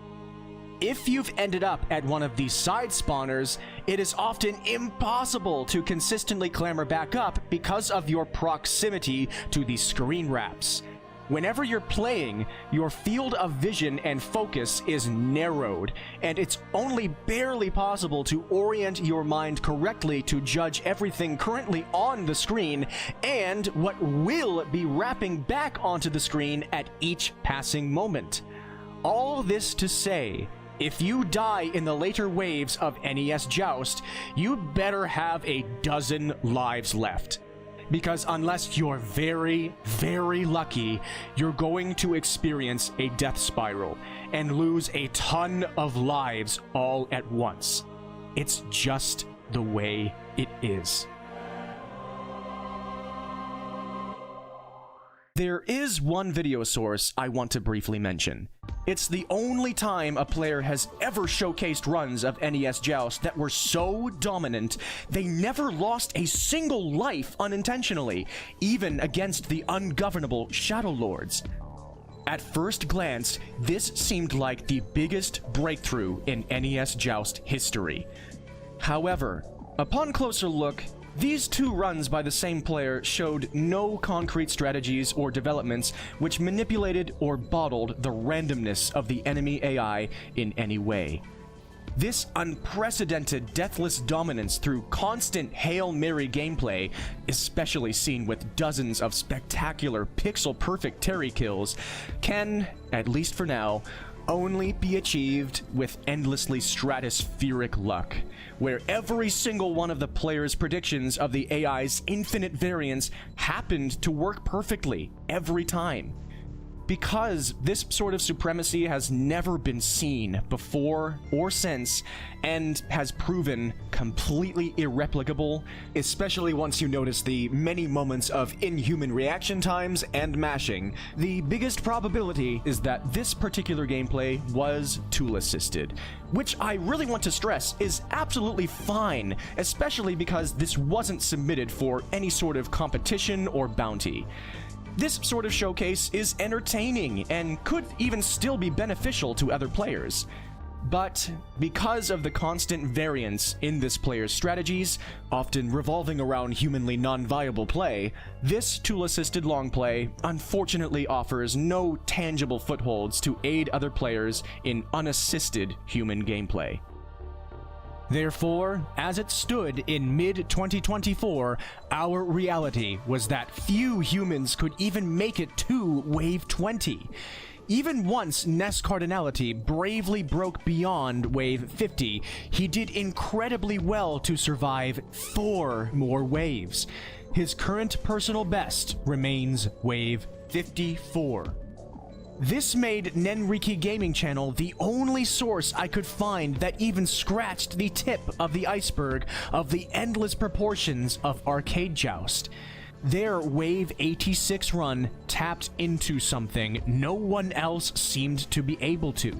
If you've ended up at one of these side spawners, it is often impossible to consistently clamber back up because of your proximity to the screen wraps. Whenever you're playing, your field of vision and focus is narrowed, and it's only barely possible to orient your mind correctly to judge everything currently on the screen and what will be wrapping back onto the screen at each passing moment. All this to say, if you die in the later waves of NES Joust, you better have a dozen lives left. Because unless you're very, very lucky, you're going to experience a death spiral and lose a ton of lives all at once. It's just the way it is. There is one video source I want to briefly mention. It's the only time a player has ever showcased runs of NES Joust that were so dominant, they never lost a single life unintentionally, even against the ungovernable Shadow Lords. At first glance, this seemed like the biggest breakthrough in NES Joust history. However, upon closer look, these two runs by the same player showed no concrete strategies or developments which manipulated or bottled the randomness of the enemy AI in any way. This unprecedented deathless dominance through constant Hail Mary gameplay, especially seen with dozens of spectacular pixel-perfect Terry kills, can, at least for now, only be achieved with endlessly stratospheric luck, where every single one of the player's predictions of the AI's infinite variance happened to work perfectly every time. Because this sort of supremacy has never been seen before or since, and has proven completely irreplicable, especially once you notice the many moments of inhuman reaction times and mashing, the biggest probability is that this particular gameplay was tool-assisted, which I really want to stress is absolutely fine, especially because this wasn't submitted for any sort of competition or bounty. This sort of showcase is entertaining and could even still be beneficial to other players. But because of the constant variance in this player's strategies, often revolving around humanly non-viable play, this tool-assisted long play unfortunately offers no tangible footholds to aid other players in unassisted human gameplay. Therefore, as it stood in mid-2024, our reality was that few humans could even make it to Wave 20. Even once NES Cardinality bravely broke beyond Wave 50, he did incredibly well to survive 4 more waves. His current personal best remains Wave 54. This made Nenriki Gaming Channel the only source I could find that even scratched the tip of the iceberg of the endless proportions of Arcade Joust. Their Wave 86 run tapped into something no one else seemed to be able to.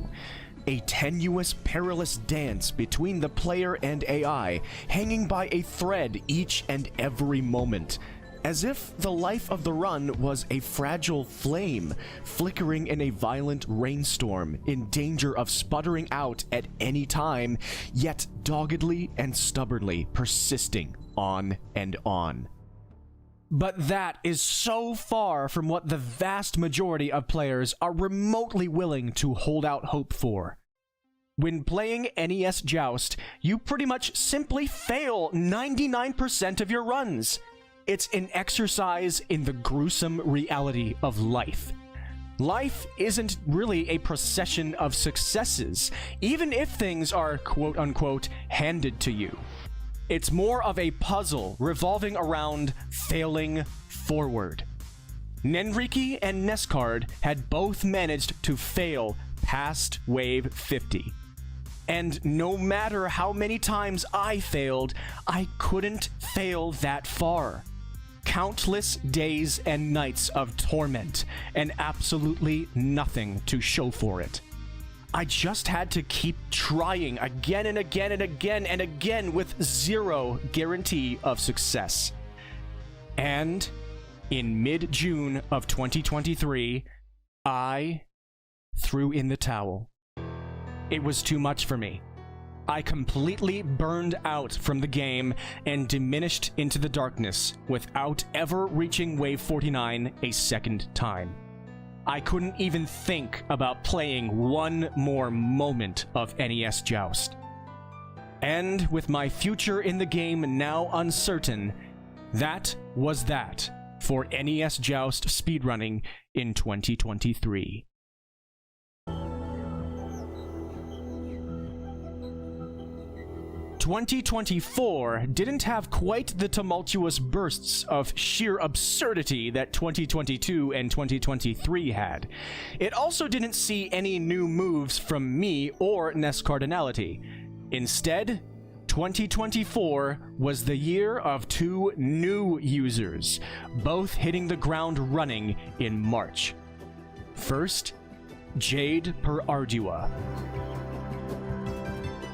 A tenuous, perilous dance between the player and AI, hanging by a thread each and every moment. as if the life of the run was a fragile flame, flickering in a violent rainstorm, in danger of sputtering out at any time, yet doggedly and stubbornly persisting on and on. But that is so far from what the vast majority of players are remotely willing to hold out hope for. When playing NES Joust, you pretty much simply fail 99% of your runs. It's an exercise in the gruesome reality of life. Life isn't really a procession of successes, even if things are quote-unquote handed to you. It's more of a puzzle revolving around failing forward. Nenriki and Nescard had both managed to fail past Wave 50. And no matter how many times I failed, I couldn't fail that far. Countless days and nights of torment, and absolutely nothing to show for it. I just had to keep trying again and again and again and again with zero guarantee of success. And in mid-June of 2023, I threw in the towel. It was too much for me. I completely burned out from the game and diminished into the darkness without ever reaching Wave 49 a second time. I couldn't even think about playing one more moment of NES Joust. And with my future in the game now uncertain, that was that for NES Joust speedrunning in 2023. "2024 didn't have quite the tumultuous bursts of sheer absurdity that 2022 and 2023 had. It also didn't see any new moves from me or NES Cardinality. Instead, 2024 was the year of two new users, both hitting the ground running in March. First, Jade Per Ardua.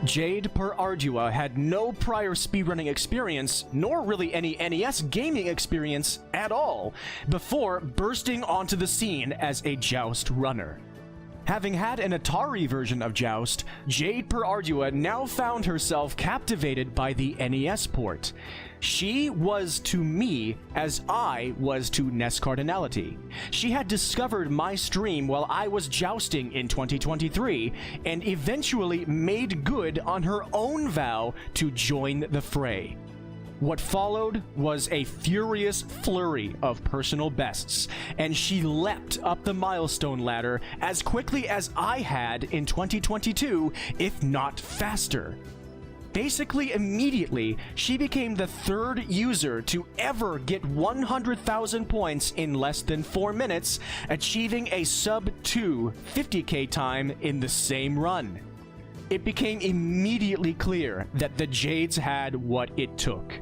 Jade Per Ardua had no prior speedrunning experience, nor really any NES gaming experience at all, before bursting onto the scene as a Joust runner. Having had an Atari version of Joust, Jade Per Ardua now found herself captivated by the NES port. She was to me as I was to NES Cardinality. She had discovered my stream while I was jousting in 2023, and eventually made good on her own vow to join the fray. What followed was a furious flurry of personal bests, and she leapt up the milestone ladder as quickly as I had in 2022, if not faster. Basically immediately, she became the third user to ever get 100,000 points in less than 4 minutes, achieving a sub-2 50k time in the same run. It became immediately clear that the Jades had what it took.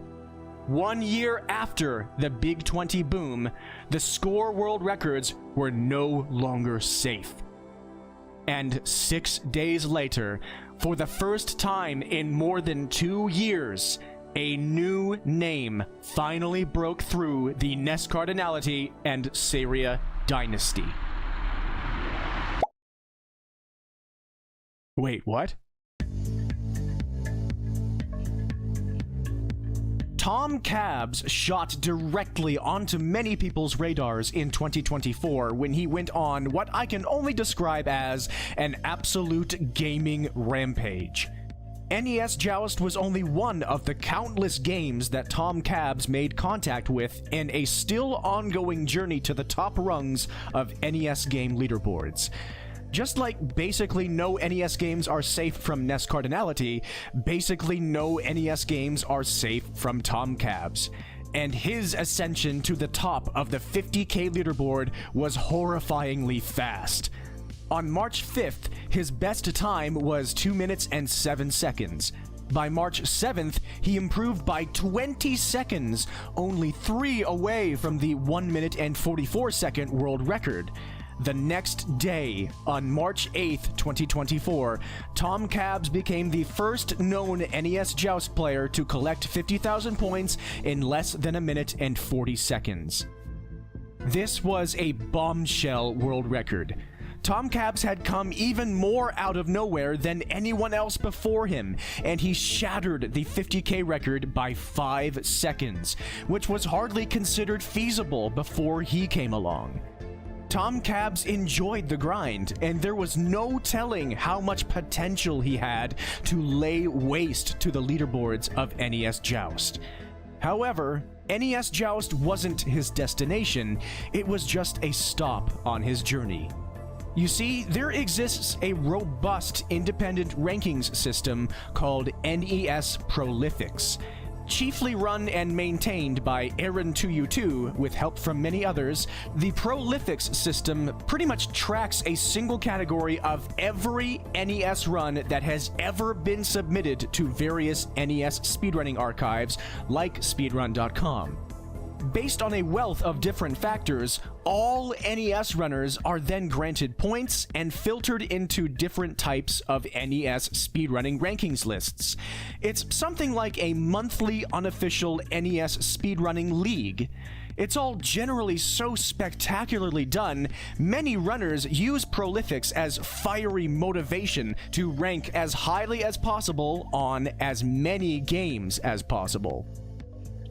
1 year after the Big 20 boom, the score world records were no longer safe. And 6 days later, for the first time in more than 2 years, a new name finally broke through the NES Cardinality and Saria dynasty. Wait, what? Tom Cabs shot directly onto many people's radars in 2024 when he went on what I can only describe as an absolute gaming rampage. NES Joust was only one of the countless games that Tom Cabs made contact with in a still ongoing journey to the top rungs of NES game leaderboards. Just like basically no NES games are safe from NES Cardinality, basically no NES games are safe from Tom Cabs. And his ascension to the top of the 50k leaderboard was horrifyingly fast. On March 5th, his best time was 2 minutes and 7 seconds. By March 7th, he improved by 20 seconds, only 3 away from the 1 minute and 44 second world record. The next day, on March 8th, 2024, Tom Cabs became the first known NES Joust player to collect 50,000 points in less than a minute and 40 seconds. This was a bombshell world record. Tom Cabs had come even more out of nowhere than anyone else before him, and he shattered the 50K record by 5 seconds, which was hardly considered feasible before he came along. Tom Cabs enjoyed the grind, and there was no telling how much potential he had to lay waste to the leaderboards of NES Joust. However, NES Joust wasn't his destination, it was just a stop on his journey. You see, there exists a robust independent rankings system called NES Prolifics. Chiefly run and maintained by Aaron2U2 with help from many others, the Prolifics system pretty much tracks a single category of every NES run that has ever been submitted to various NES speedrunning archives like speedrun.com. Based on a wealth of different factors, all NES runners are then granted points and filtered into different types of NES speedrunning rankings lists. It's something like a monthly unofficial NES speedrunning league. It's all generally so spectacularly done, many runners use Prolifics as fiery motivation to rank as highly as possible on as many games as possible.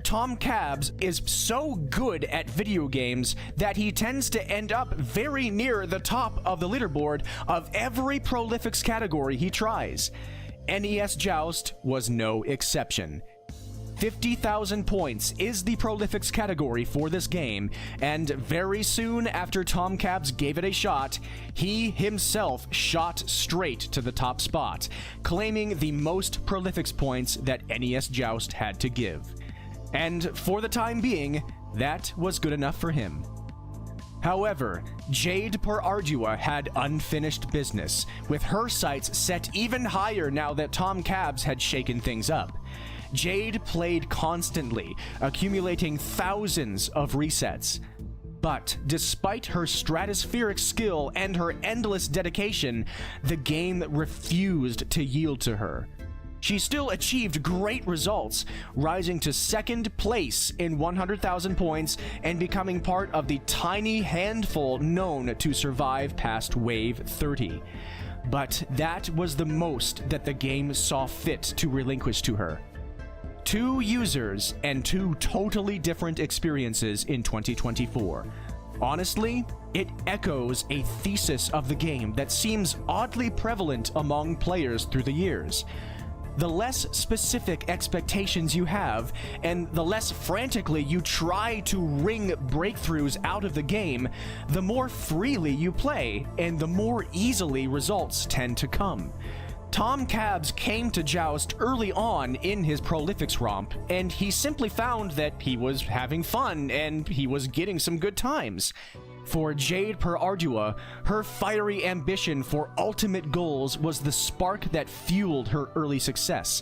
Tom Cabs is so good at video games that he tends to end up very near the top of the leaderboard of every Prolifics category he tries. NES Joust was no exception. 50,000 points is the Prolifics category for this game, and very soon after Tom Cabs gave it a shot, he himself shot straight to the top spot, claiming the most Prolifics points that NES Joust had to give. And for the time being, that was good enough for him. However, Jade Per Ardua had unfinished business, with her sights set even higher now that Tom Cabs had shaken things up. Jade played constantly, accumulating thousands of resets. But despite her stratospheric skill and her endless dedication, the game refused to yield to her. She still achieved great results, rising to second place in 100,000 points and becoming part of the tiny handful known to survive past Wave 30. But that was the most that the game saw fit to relinquish to her. 2 users and 2 totally different experiences in 2024. Honestly, it echoes a thesis of the game that seems oddly prevalent among players through the years. The less specific expectations you have, and the less frantically you try to wring breakthroughs out of the game, the more freely you play, and the more easily results tend to come. Tom Cabs came to Joust early on in his Prolifics romp, and he simply found that he was having fun and he was getting some good times. For Jade Per Ardua, her fiery ambition for ultimate goals was the spark that fueled her early success.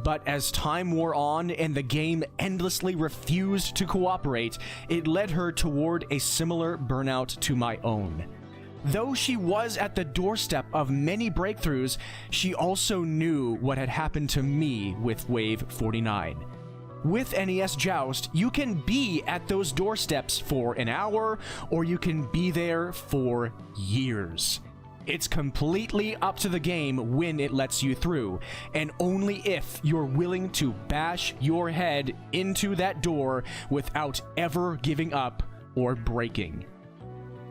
But as time wore on and the game endlessly refused to cooperate, it led her toward a similar burnout to my own. Though she was at the doorstep of many breakthroughs, she also knew what had happened to me with Wave 49. With NES Joust, you can be at those doorsteps for an hour, or you can be there for years. It's completely up to the game when it lets you through, and only if you're willing to bash your head into that door without ever giving up or breaking.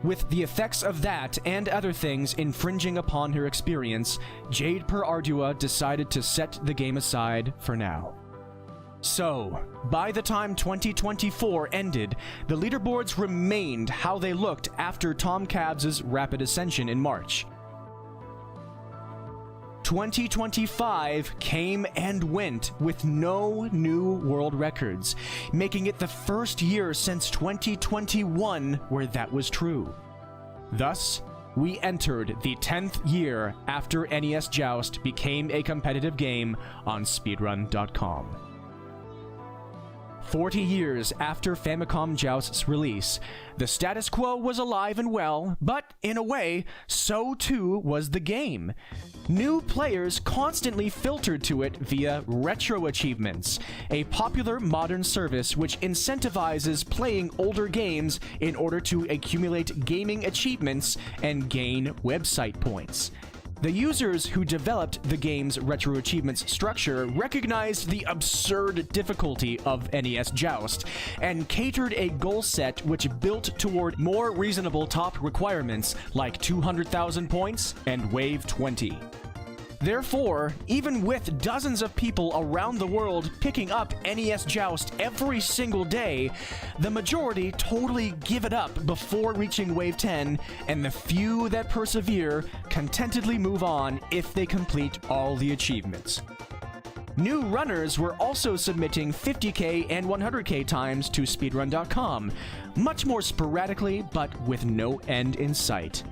With the effects of that and other things infringing upon her experience, Jade Per Ardua decided to set the game aside for now. So, by the time 2024 ended, the leaderboards remained how they looked after Tom Cabs' rapid ascension in March. 2025 came and went with no new world records, making it the first year since 2021 where that was true. Thus, we entered the 10th year after NES Joust became a competitive game on speedrun.com. 40 years after Famicom Joust's release, the status quo was alive and well, but in a way, so too was the game. New players constantly filtered to it via retro achievements, a popular modern service which incentivizes playing older games in order to accumulate gaming achievements and gain website points. The users who developed the game's retro achievements structure recognized the absurd difficulty of NES Joust and catered a goal set which built toward more reasonable top requirements like 200,000 points and Wave 20. Therefore, even with dozens of people around the world picking up NES Joust every single day, the majority totally give it up before reaching Wave 10, and the few that persevere contentedly move on if they complete all the achievements. New runners were also submitting 50k and 100k times to speedrun.com, much more sporadically but with no end in sight.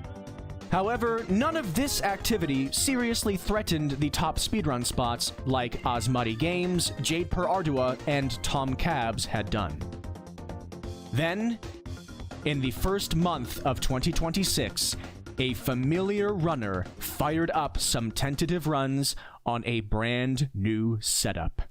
However, none of this activity seriously threatened the top speedrun spots like Asmati Games, Jade Per Ardua, and Tom Cabs had done. Then, in the first month of 2026, a familiar runner fired up some tentative runs on a brand new setup.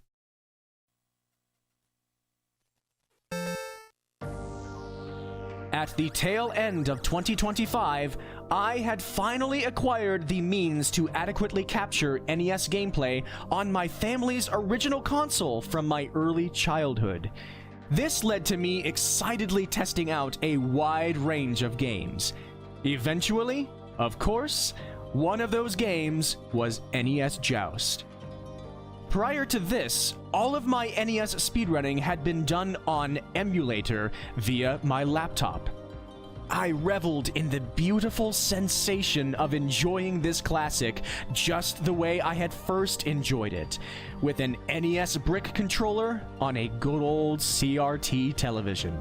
At the tail end of 2025, I had finally acquired the means to adequately capture NES gameplay on my family's original console from my early childhood. This led to me excitedly testing out a wide range of games. Eventually, of course, one of those games was NES Joust. Prior to this, all of my NES speedrunning had been done on emulator via my laptop. I reveled in the beautiful sensation of enjoying this classic just the way I had first enjoyed it, with an NES brick controller on a good old CRT television.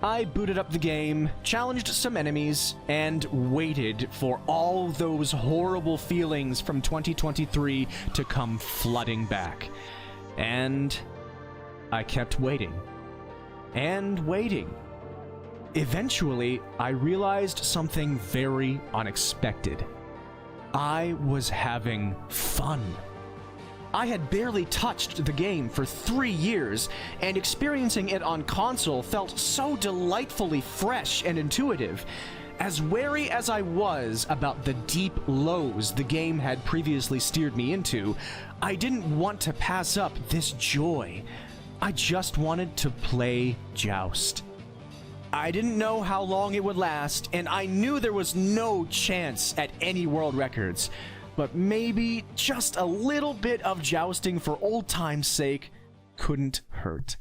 I booted up the game, challenged some enemies, and waited for all those horrible feelings from 2023 to come flooding back. And I kept waiting. And waiting. Eventually, I realized something very unexpected. I was having fun. I had barely touched the game for 3 years, and experiencing it on console felt so delightfully fresh and intuitive. As wary as I was about the deep lows the game had previously steered me into, I didn't want to pass up this joy. I just wanted to play Joust. I didn't know how long it would last, and I knew there was no chance at any world records. But maybe just a little bit of jousting for old time's sake couldn't hurt.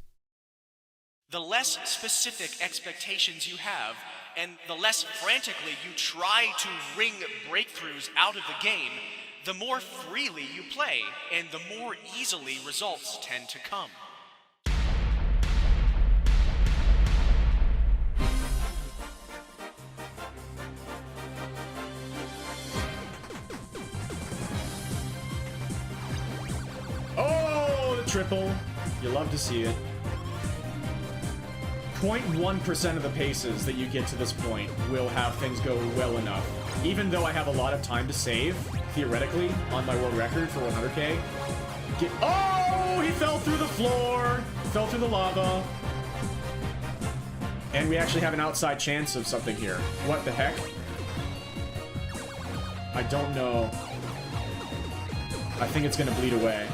The less specific expectations you have, and the less frantically you try to wring breakthroughs out of the game, the more freely you play, and the more easily results tend to come. Oh, the triple. You love to see it. 0.1% of the paces that you get to this point will have things go well enough. Even though I have a lot of time to save, theoretically, on my world record for 100k. Oh, he fell through the floor. Fell through the lava. And we actually have an outside chance of something here. What the heck? I don't know. I think it's gonna bleed away.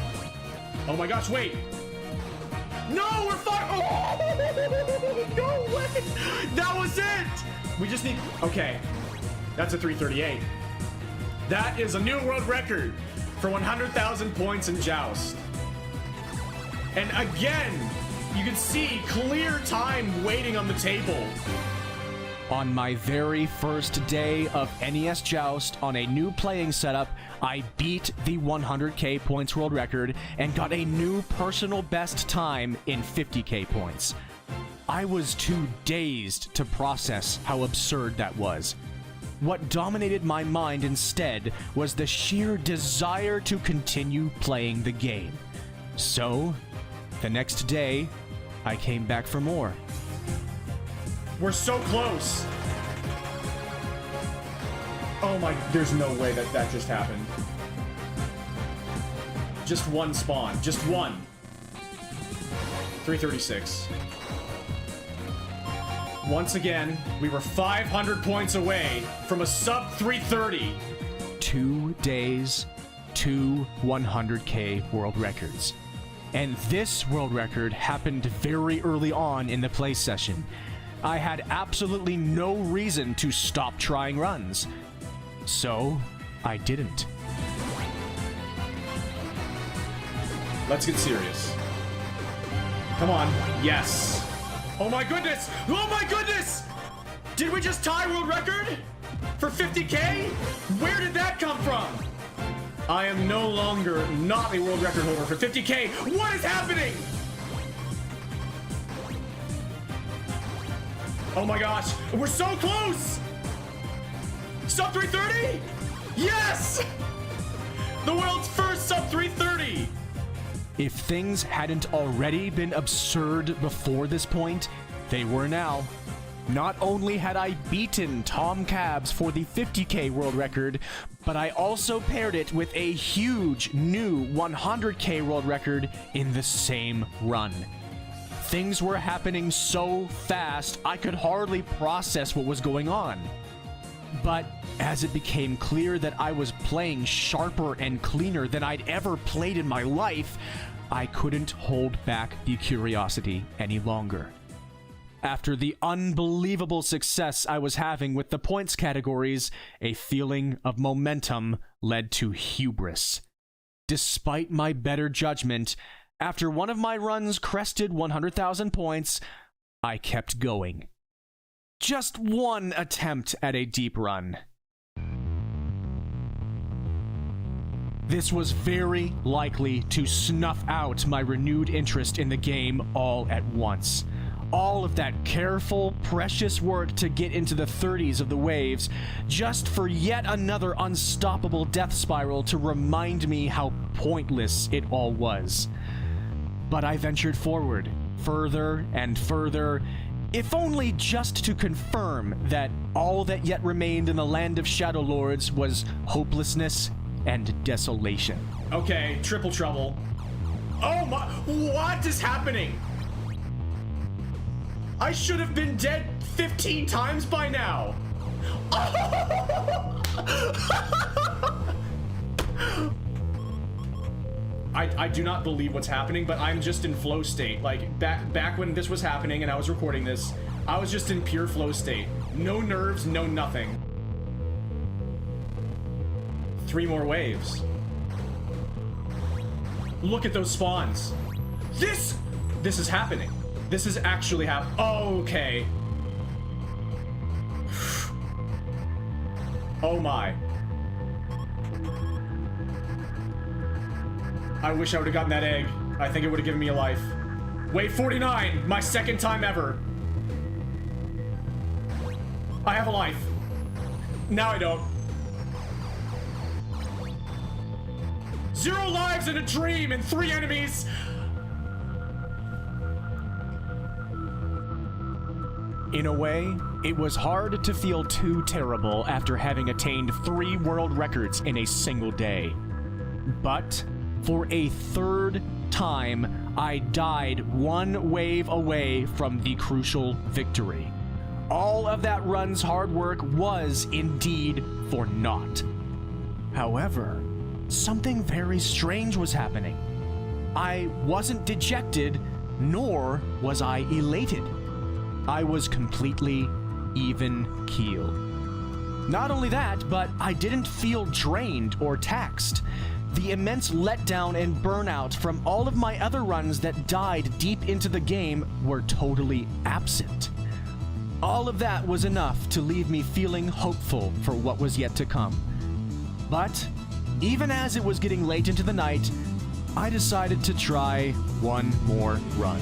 Oh my gosh, wait! No, we're fine! Oh, no way! That was it! We just need... Okay. That's a 338. That is a new world record for 100,000 points in Joust. And again, you can see clear time waiting on the table. On my very first day of NES Joust on a new playing setup, I beat the 100k points world record and got a new personal best time in 50k points. I was too dazed to process how absurd that was. What dominated my mind instead was the sheer desire to continue playing the game. So, the next day, I came back for more. We're so close. Oh my, there's no way that that just happened. Just one spawn, just one. 336. Once again, we were 500 points away from a sub 330. 2 days, 2 100K world records. And this world record happened very early on in the play session. I had absolutely no reason to stop trying runs. So, I didn't. Let's get serious. Come on. Yes. Oh my goodness! Oh my goodness! Did we just tie world record? For 50K? Where did that come from? I am no longer not a world record holder for 50K. What is happening? Oh my gosh, we're so close! Sub 330? Yes! The world's first sub 330! If things hadn't already been absurd before this point, they were now. Not only had I beaten Tom Cabs for the 50K world record, but I also paired it with a huge new 100K world record in the same run. Things were happening so fast, I could hardly process what was going on. But as it became clear that I was playing sharper and cleaner than I'd ever played in my life, I couldn't hold back the curiosity any longer. After the unbelievable success I was having with the points categories, a feeling of momentum led to hubris. Despite my better judgment, after one of my runs crested 100,000 points, I kept going. Just one attempt at a deep run. This was very likely to snuff out my renewed interest in the game all at once. All of that careful, precious work to get into the 30s of the waves, just for yet another unstoppable death spiral to remind me how pointless it all was. But I ventured forward, further and further, if only just to confirm that all that yet remained in the land of Shadow Lords was hopelessness and desolation. Okay, triple trouble. Oh my, what is happening? I should have been dead 15 times by now. I do not believe what's happening, but I'm just in flow state. Like, back when this was happening and I was recording this, I was just in pure flow state. No nerves, no nothing. 3 more waves. Look at those spawns. This is happening. This is actually happening. Oh, okay. Oh my. I wish I would have gotten that egg. I think it would have given me a life. Wave 49, my second time ever. I have a life. Now I don't. 0 lives in a dream and 3 enemies. In a way, it was hard to feel too terrible after having attained 3 world records in a single day. But for a third time, I died 1 wave away from the crucial victory. All of that run's hard work was indeed for naught. However, something very strange was happening. I wasn't dejected, nor was I elated. I was completely even-keeled. Not only that, but I didn't feel drained or taxed. The immense letdown and burnout from all of my other runs that died deep into the game were totally absent. All of that was enough to leave me feeling hopeful for what was yet to come. But even as it was getting late into the night, I decided to try one more run.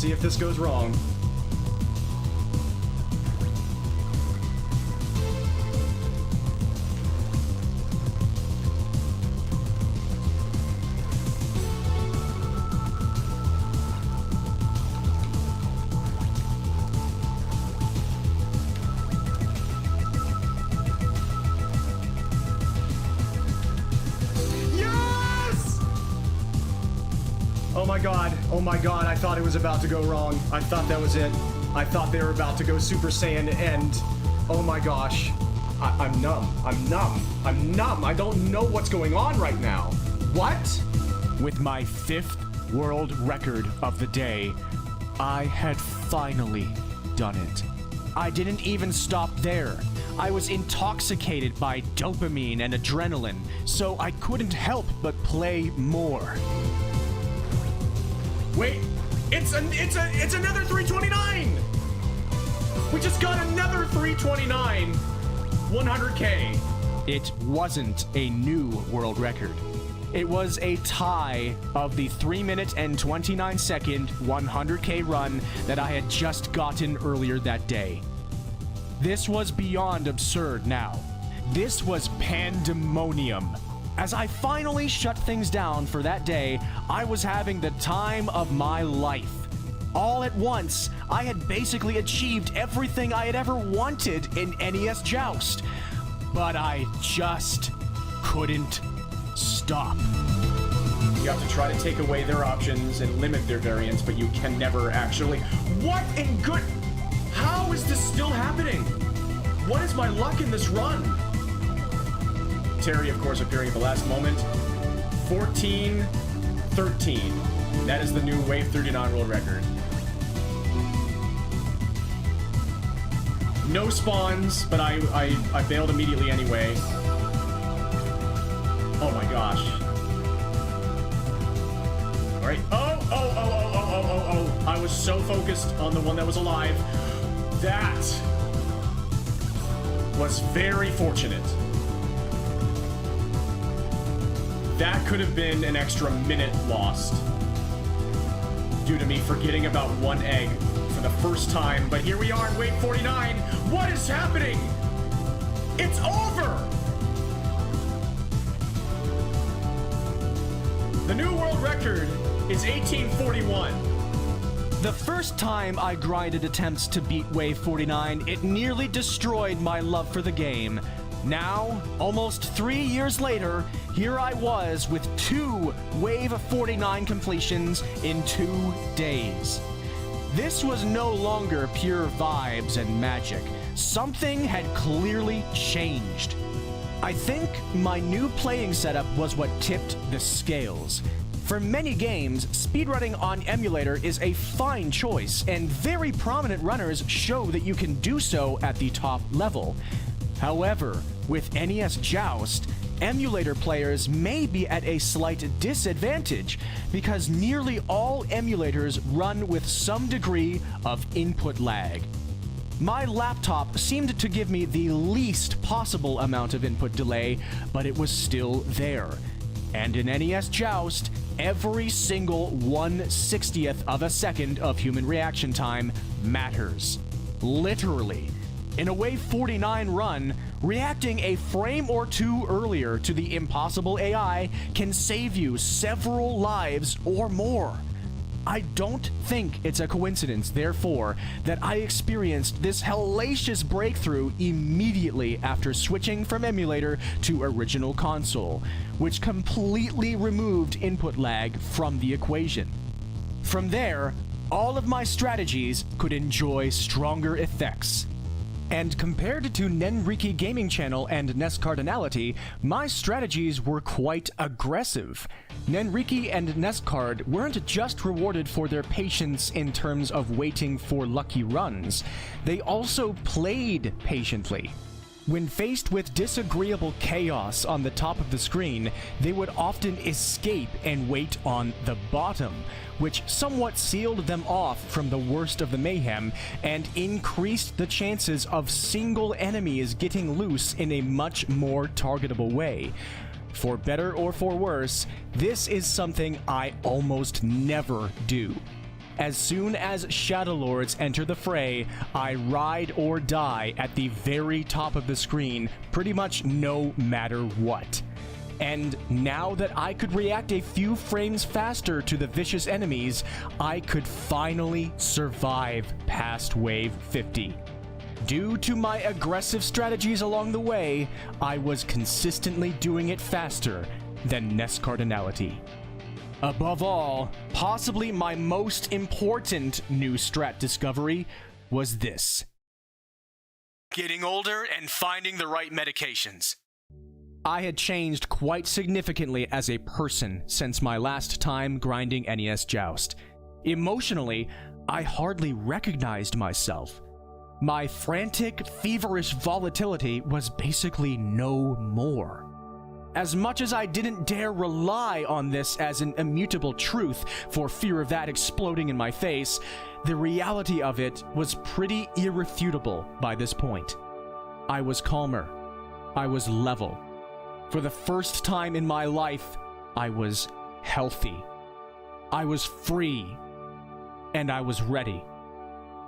see if this goes wrong. Oh my god, I thought it was about to go wrong. I thought that was it. I thought they were about to go Super Saiyan and... Oh my gosh. I'm numb. I'm numb. I'm numb. I don't know what's going on right now. What? With my 5th world record of the day, I had finally done it. I didn't even stop there. I was intoxicated by dopamine and adrenaline, so I couldn't help but play more. Wait, it's another 329! We just got another 329! 100K. It wasn't a new world record. It was a tie of the 3-minute and 29-second 100K run that I had just gotten earlier that day. This was beyond absurd now. This was pandemonium. As I finally shut things down for that day, I was having the time of my life. All at once, I had basically achieved everything I had ever wanted in NES Joust. But I just couldn't stop. You have to try to take away their options and limit their variants, but you can never actually... What in good... How is this still happening? What is my luck in this run? Terry, of course, appearing at the last moment. 14-13. That is the new Wave 39 world record. No spawns, but I bailed immediately anyway. Oh my gosh. Alright. Oh. I was so focused on the one that was alive. That was very fortunate. That could have been an extra minute lost due to me forgetting about one egg for the first time, but here we are in Wave 49. What is happening? It's over! The new world record is 1841. The first time I grinded attempts to beat Wave 49, it nearly destroyed my love for the game. Now, almost 3 years later, here I was with 2 Wave 49 completions in 2 days. This was no longer pure vibes and magic. Something had clearly changed. I think my new playing setup was what tipped the scales. For many games, speedrunning on emulator is a fine choice, and very prominent runners show that you can do so at the top level. However, with NES Joust, emulator players may be at a slight disadvantage because nearly all emulators run with some degree of input lag. My laptop seemed to give me the least possible amount of input delay, but it was still there. And in NES Joust, every single 1/60th of a second of human reaction time matters. Literally. In a Wave 49 run, reacting a frame or two earlier to the impossible AI can save you several lives or more. I don't think it's a coincidence, therefore, that I experienced this hellacious breakthrough immediately after switching from emulator to original console, which completely removed input lag from the equation. From there, all of my strategies could enjoy stronger effects. And compared to Nenriki Gaming Channel and NES Cardinality, my strategies were quite aggressive. Nenriki and NES Card weren't just rewarded for their patience in terms of waiting for lucky runs, they also played patiently. When faced with disagreeable chaos on the top of the screen, they would often escape and wait on the bottom, which somewhat sealed them off from the worst of the mayhem and increased the chances of single enemies getting loose in a much more targetable way. For better or for worse, this is something I almost never do. As soon as Shadow Lords enter the fray, I ride or die at the very top of the screen, pretty much no matter what. And now that I could react a few frames faster to the vicious enemies, I could finally survive past Wave 50. Due to my aggressive strategies along the way, I was consistently doing it faster than NES Cardinality. Above all, possibly my most important new strat discovery was this: getting older and finding the right medications. I had changed quite significantly as a person since my last time grinding NES Joust. Emotionally, I hardly recognized myself. My frantic, feverish volatility was basically no more. As much as I didn't dare rely on this as an immutable truth for fear of that exploding in my face, the reality of it was pretty irrefutable by this point. I was calmer. I was level. For the first time in my life, I was healthy. I was free. And I was ready.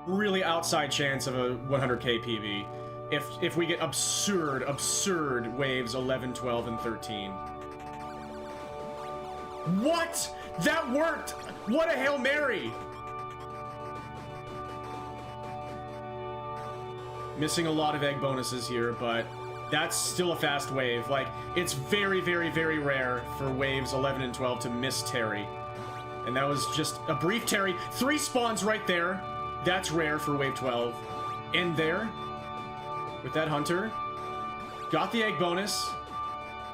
Really outside chance of a 100k PB if we get absurd waves 11, 12, and 13. What? That worked! What a Hail Mary! Missing a lot of egg bonuses here, but that's still a fast wave. Like, it's very, very, very rare for waves 11 and 12 to miss Terry. And that was just a brief Terry. 3 spawns right there. That's rare for wave 12. In there, with that hunter. Got the egg bonus.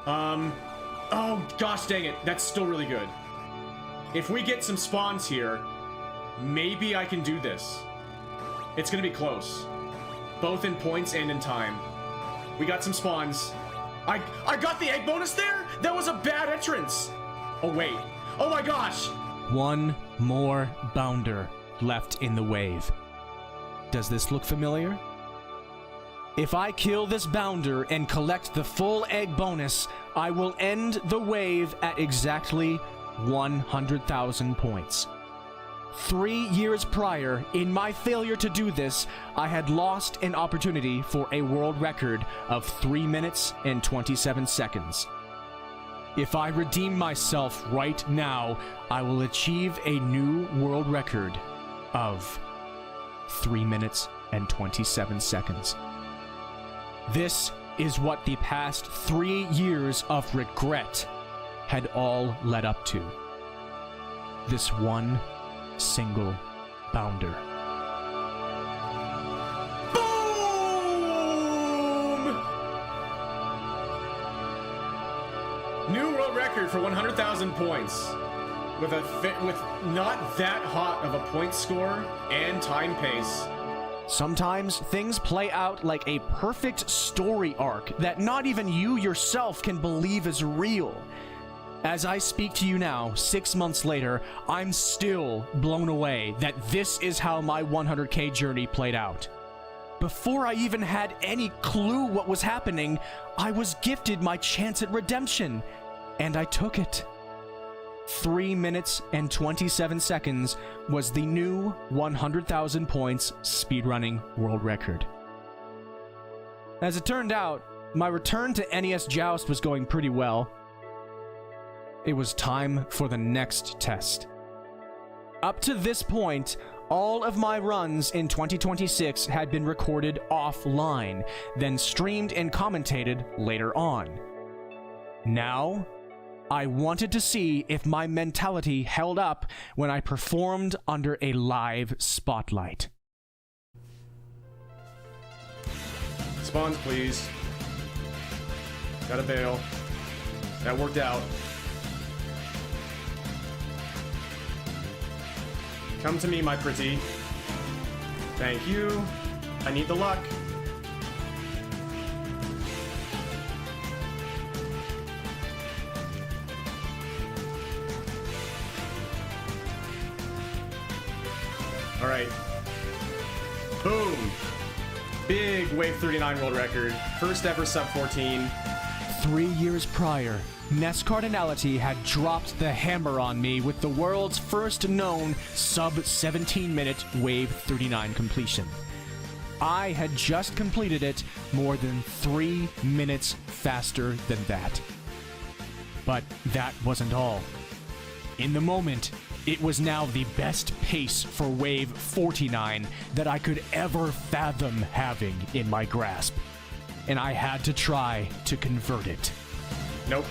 Oh, gosh dang it. That's still really good. If we get some spawns here, maybe I can do this. It's gonna be close. Both in points and in time. We got some spawns. I got the egg bonus there? That was a bad entrance. Oh, wait. Oh my gosh. One more bounder left in the wave. Does this look familiar? If I kill this bounder and collect the full egg bonus, I will end the wave at exactly 100,000 points. 3 years prior, in my failure to do this, I had lost an opportunity for a world record of 3 minutes and 27 seconds. If I redeem myself right now, I will achieve a new world record of 3 minutes and 27 seconds. This is what the past 3 years of regret had all led up to. This one single bounder. Boom! New world record for 100,000 points. With not that hot of a point score and time pace. Sometimes things play out like a perfect story arc that not even you yourself can believe is real. As I speak to you now, 6 months later, I'm still blown away that this is how my 100k journey played out. Before I even had any clue what was happening, I was gifted my chance at redemption, and I took it. 3 minutes and 27 seconds was the new 100,000 points speedrunning world record. As it turned out, my return to NES Joust was going pretty well. It was time for the next test. Up to this point, all of my runs in 2026 had been recorded offline, then streamed and commentated later on. Now, I wanted to see if my mentality held up when I performed under a live spotlight. Spawns, please. Gotta bail. That worked out. Come to me, my pretty. Thank you. I need the luck. All right. Boom. Big Wave 39 world record. First ever sub 14. 3 years prior, NES Cardinality had dropped the hammer on me with the world's first known sub-17-minute Wave 39 completion. I had just completed it more than 3 minutes faster than that. But that wasn't all. In the moment, it was now the best pace for Wave 49 that I could ever fathom having in my grasp. And I had to try to convert it. Nope.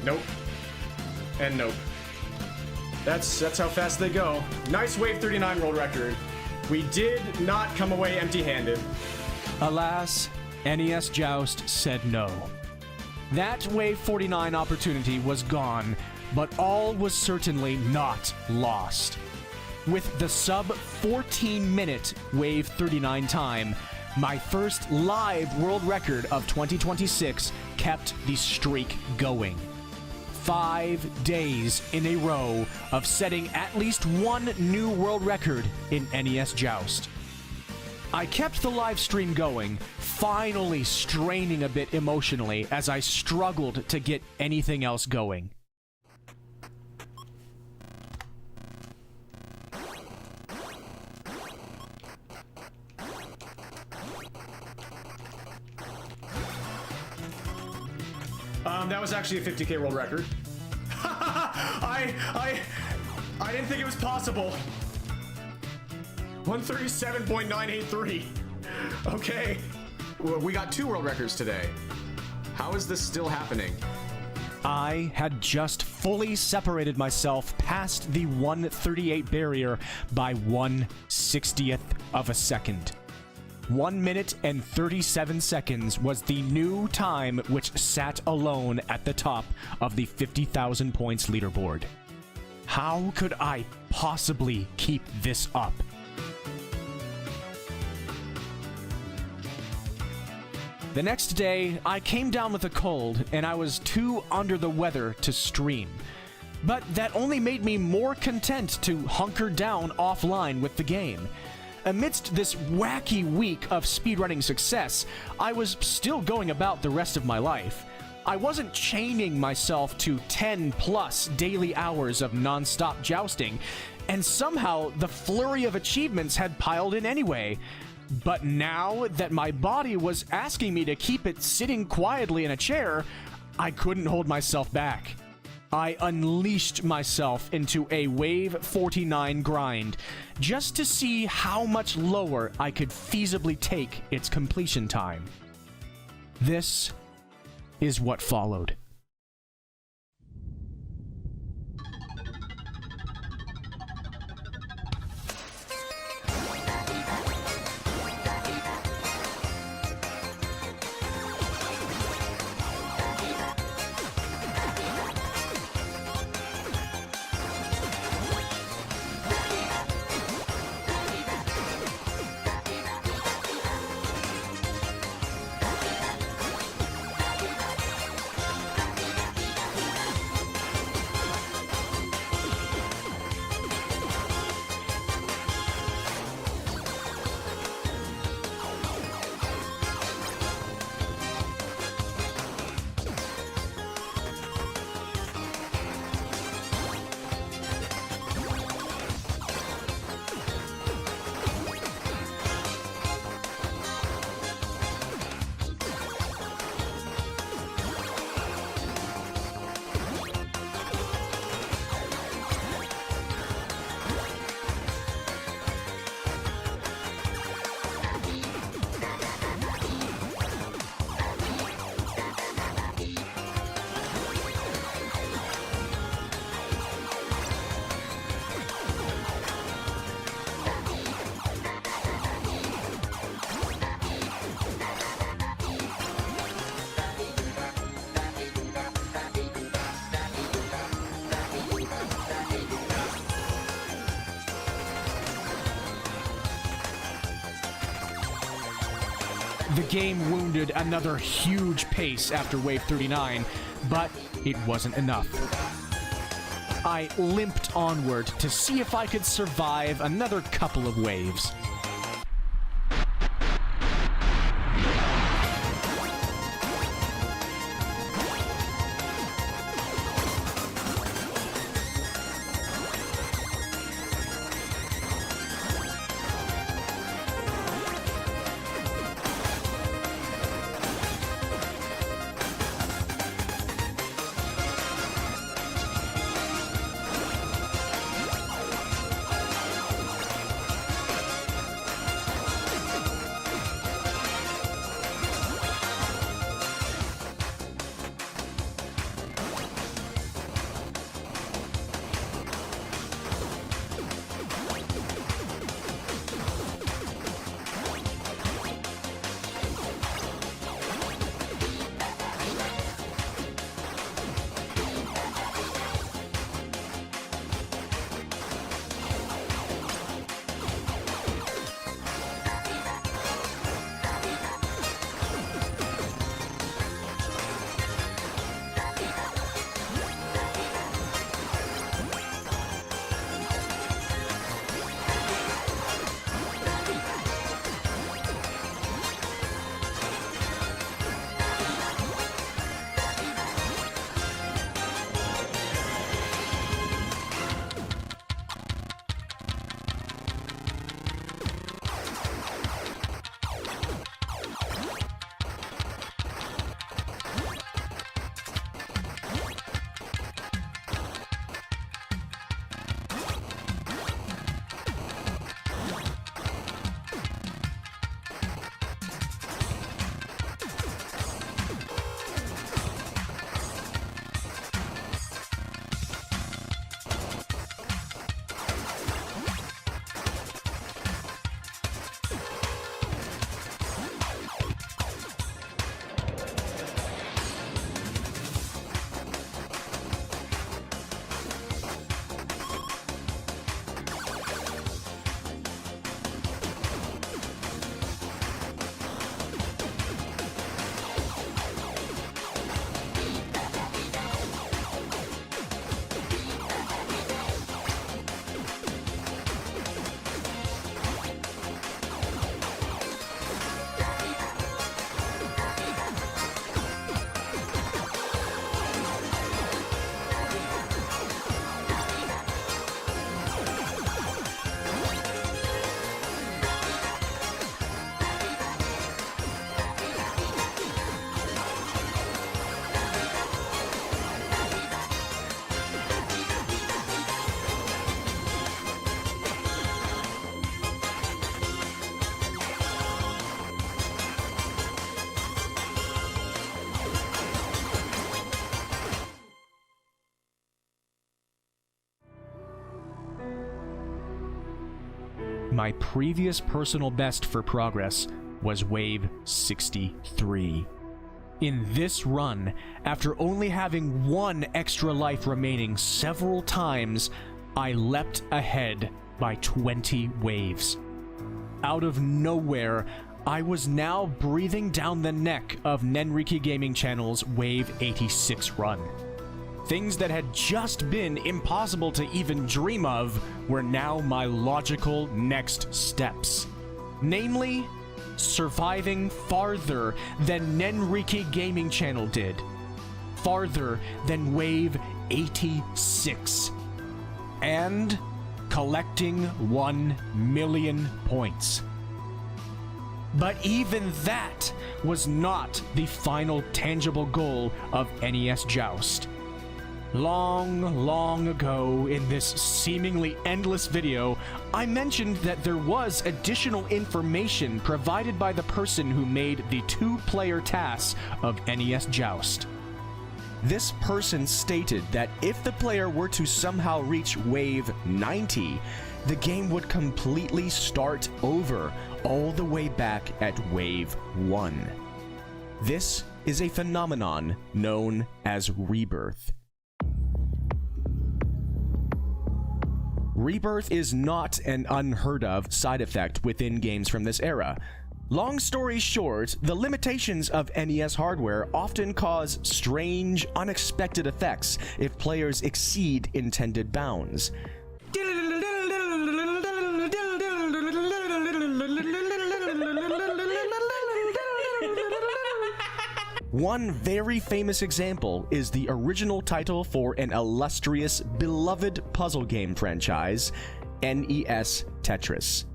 Nope. And nope. That's how fast they go. Nice Wave 39 world record. We did not come away empty-handed. Alas, NES Joust said no. That Wave 49 opportunity was gone, but all was certainly not lost. With the sub-14-minute Wave 39 time, my first live world record of 2026 kept the streak going. 5 days in a row of setting at least one new world record in NES Joust. I kept the live stream going, finally straining a bit emotionally as I struggled to get anything else going. That was actually a 50K world record. I didn't think it was possible. 137.983. Okay. Well, we got 2 world records today. How is this still happening? I had just fully separated myself past the 138 barrier by 1/60th of a second. 1 minute and 37 seconds was the new time which sat alone at the top of the 50,000 points leaderboard. How could I possibly keep this up? The next day, I came down with a cold and I was too under the weather to stream. But that only made me more content to hunker down offline with the game. Amidst this wacky week of speedrunning success, I was still going about the rest of my life. I wasn't chaining myself to 10+ daily hours of non-stop jousting, and somehow the flurry of achievements had piled in anyway. But now that my body was asking me to keep it sitting quietly in a chair, I couldn't hold myself back. I unleashed myself into a Wave 49 grind, just to see how much lower I could feasibly take its completion time. This is what followed. The game wounded another huge pace after Wave 39, but it wasn't enough. I limped onward to see if I could survive another couple of waves. my previous personal best for progress was wave 63. In this run, after only having one extra life remaining several times, I leapt ahead by 20 waves. Out of nowhere, I was now breathing down the neck of Nenriki Gaming Channel's Wave 86 run. Things that had just been impossible to even dream of were now my logical next steps. Namely, surviving farther than Nenriki Gaming Channel did. Farther than Wave 86. And collecting 1 million points. But even that was not the final tangible goal of NES Joust. Long ago in this seemingly endless video, I mentioned that there was additional information provided by the person who made the 2-player tasks of NES Joust. This person stated that if the player were to somehow reach Wave 90, the game would completely start over all the way back at Wave 1. This is a phenomenon known as rebirth. Rebirth is not an unheard of side effect within games from this era. Long story short, the limitations of NES hardware often cause strange, unexpected effects if players exceed intended bounds. One very famous example is the original title for an illustrious, beloved puzzle game franchise, NES Tetris.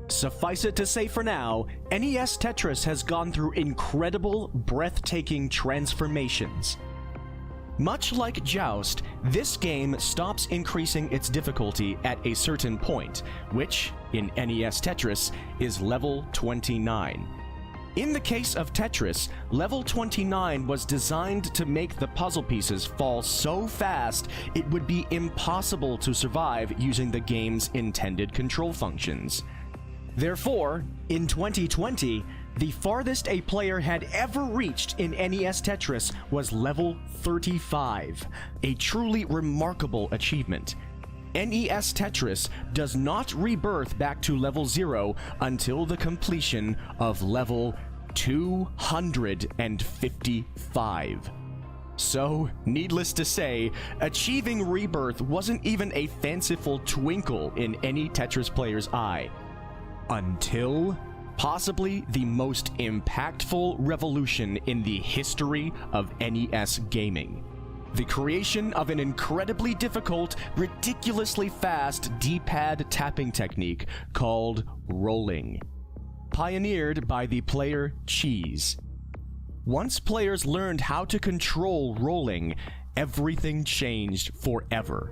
Suffice it to say for now, NES Tetris has gone through incredible, breathtaking transformations. Much like Joust, this game stops increasing its difficulty at a certain point, which, in NES Tetris, is level 29. In the case of Tetris, level 29 was designed to make the puzzle pieces fall so fast it would be impossible to survive using the game's intended control functions. Therefore, in 2020, the farthest a player had ever reached in NES Tetris was level 35, a truly remarkable achievement. NES Tetris does not rebirth back to level 0 until the completion of level 255. So, needless to say, achieving rebirth wasn't even a fanciful twinkle in any Tetris player's eye. Until possibly the most impactful revolution in the history of NES gaming. The creation of an incredibly difficult, ridiculously fast D-pad tapping technique called rolling, pioneered by the player Cheese. Once players learned how to control rolling, everything changed forever,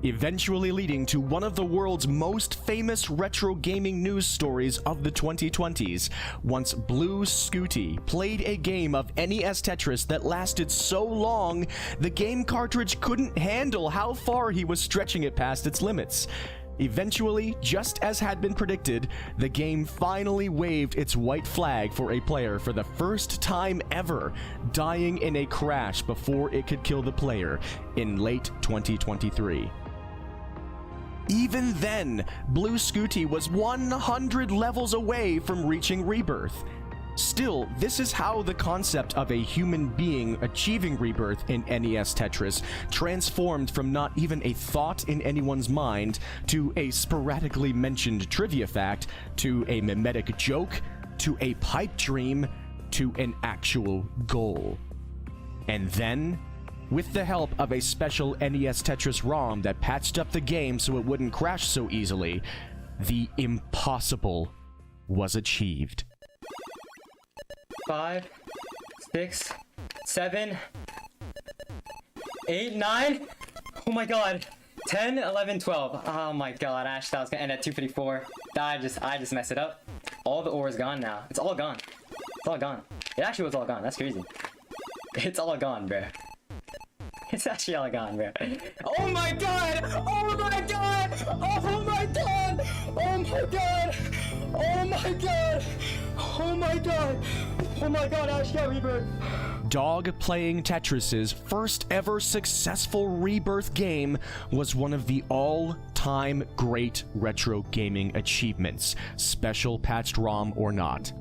eventually leading to one of the world's most famous retro gaming news stories of the 2020s, once Blue Scooty played a game of NES Tetris that lasted so long, the game cartridge couldn't handle how far he was stretching it past its limits. Eventually, just as had been predicted, the game finally waved its white flag for a player for the first time ever, dying in a crash before it could kill the player in late 2023. Even then, Blue Scooty was 100 levels away from reaching rebirth. Still, this is how the concept of a human being achieving rebirth in NES Tetris transformed from not even a thought in anyone's mind to a sporadically mentioned trivia fact to a mimetic joke to a pipe dream to an actual goal. And then, with the help of a special NES Tetris ROM that patched up the game so it wouldn't crash so easily, the impossible was achieved. 5, 6, 7, 8, 9. Oh my god. 10, 11, 12. Oh my god, Ash, that was gonna end at 254. I just messed it up. All the ore is gone now. It's all gone. It's all gone. It actually was all gone. That's crazy. It's all gone, bruh. It's actually all gone, bro. Oh my god! Oh my god! Oh my god! Oh my god! Oh my god! Oh my god! Oh my god, Ash got rebirth! Dog playing Tetris's first ever successful rebirth game was one of the all-time great retro gaming achievements, special patched ROM or not.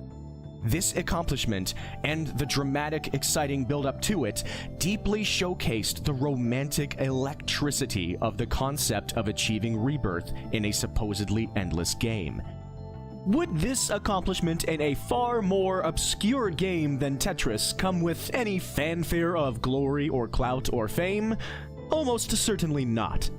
This accomplishment, and the dramatic, exciting build-up to it, deeply showcased the romantic electricity of the concept of achieving rebirth in a supposedly endless game. Would this accomplishment in a far more obscure game than Tetris come with any fanfare of glory or clout or fame? Almost certainly not.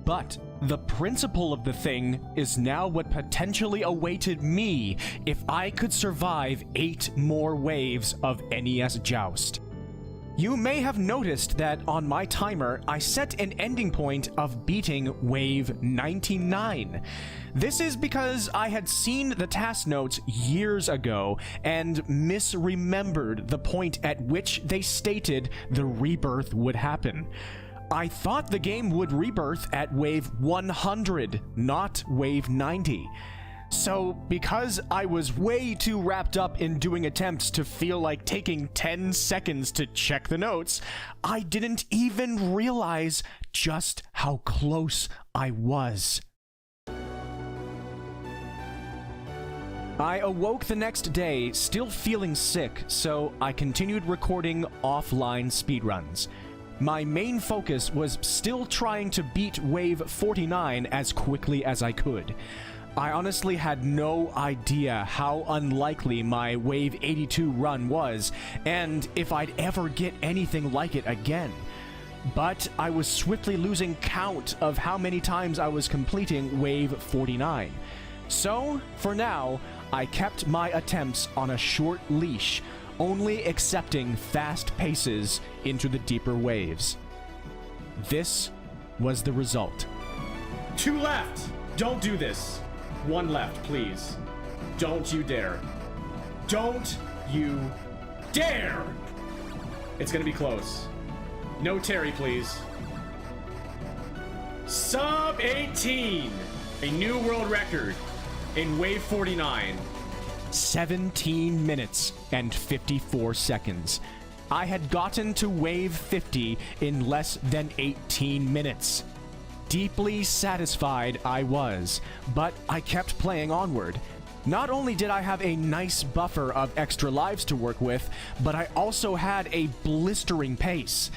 But the principle of the thing is now what potentially awaited me if I could survive 8 more waves of NES Joust. You may have noticed that on my timer, I set an ending point of beating wave 99. This is because I had seen the task notes years ago and misremembered the point at which they stated the rebirth would happen. I thought the game would rebirth at wave 100, not wave 90. So, because I was way too wrapped up in doing attempts to feel like taking 10 seconds to check the notes, I didn't even realize just how close I was. I awoke the next day still feeling sick, so I continued recording offline speedruns. My main focus was still trying to beat wave 49 as quickly as I could. I honestly had no idea how unlikely my wave 82 run was, and if I'd ever get anything like it again. But I was swiftly losing count of how many times I was completing wave 49. So, for now, I kept my attempts on a short leash, only accepting fast paces into the deeper waves. This was the result. 2 left! Don't do this. 1 left, please. Don't you dare. Don't you dare! It's gonna be close. No Terry, please. Sub 18! A new world record in wave 49. 17 minutes and 54 seconds. I had gotten to wave 50 in less than 18 minutes. Deeply satisfied I was, but I kept playing onward. Not only did I have a nice buffer of extra lives to work with, but I also had a blistering pace.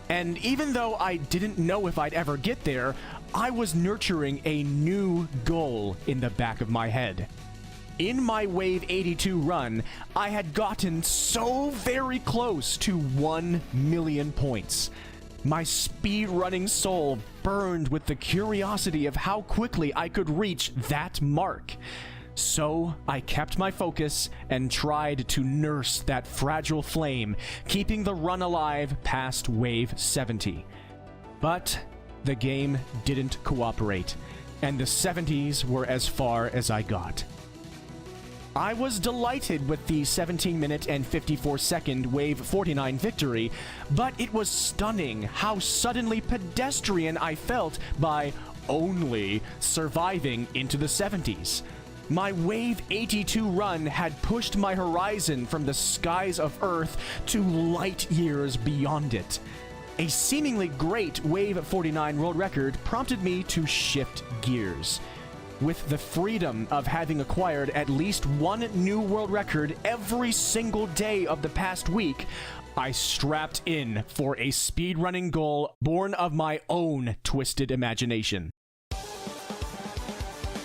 And even though I didn't know if I'd ever get there, I was nurturing a new goal in the back of my head. In my wave 82 run, I had gotten so very close to 1 million points. My speedrunning soul burned with the curiosity of how quickly I could reach that mark. So I kept my focus and tried to nurse that fragile flame, keeping the run alive past wave 70. But the game didn't cooperate, and the 70s were as far as I got. I was delighted with the 17-minute and 54-second wave 49 victory, but it was stunning how suddenly pedestrian I felt by only surviving into the 70s. My wave 82 run had pushed my horizon from the skies of Earth to light years beyond it. A seemingly great wave 49 world record prompted me to shift gears. With the freedom of having acquired at least 1 new world record every single day of the past week, I strapped in for a speedrunning goal born of my own twisted imagination.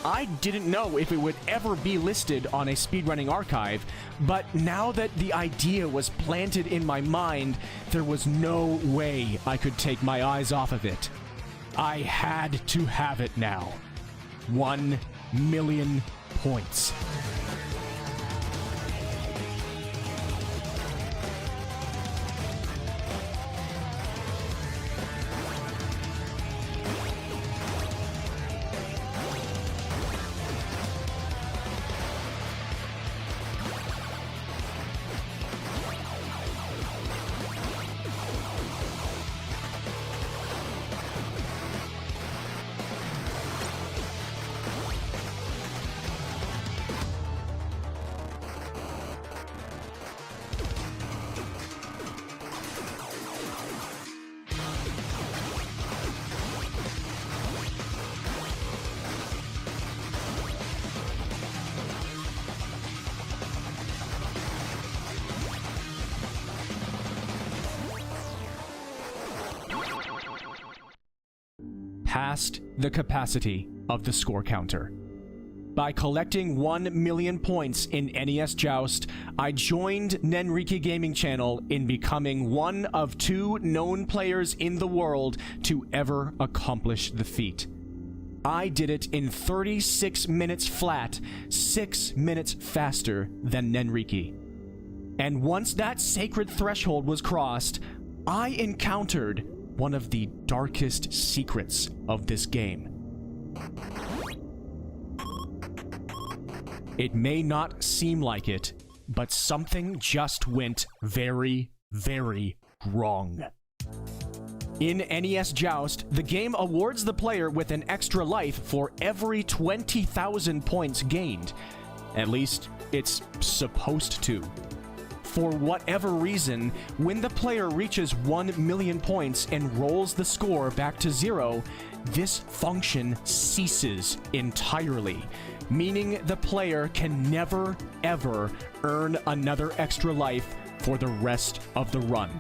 I didn't know if it would ever be listed on a speedrunning archive, but now that the idea was planted in my mind, there was no way I could take my eyes off of it. I had to have it now. 1 million points. surpassed the capacity of the score counter. By collecting 1 million points in NES Joust, I joined Nenriki Gaming Channel in becoming one of 2 known players in the world to ever accomplish the feat. I did it in 36 minutes flat, 6 minutes faster than Nenriki. And once that sacred threshold was crossed, I encountered one of the darkest secrets of this game. It may not seem like it, but something just went very, very wrong. In NES Joust, the game awards the player with an extra life for every 20,000 points gained. At least, it's supposed to. For whatever reason, when the player reaches 1 million points and rolls the score back to 0, this function ceases entirely, meaning the player can never, ever earn another extra life for the rest of the run.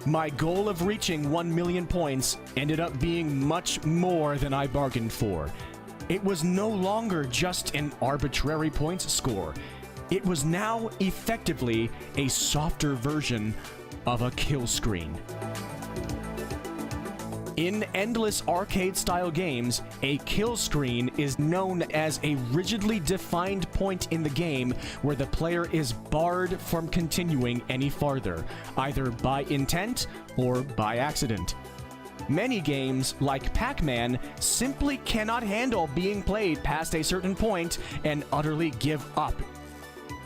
My goal of reaching 1 million points ended up being much more than I bargained for. It was no longer just an arbitrary points score. It was now effectively a softer version of a kill screen. In endless arcade-style games, a kill screen is known as a rigidly defined point in the game where the player is barred from continuing any farther, either by intent or by accident. Many games, like Pac-Man, simply cannot handle being played past a certain point and utterly give up.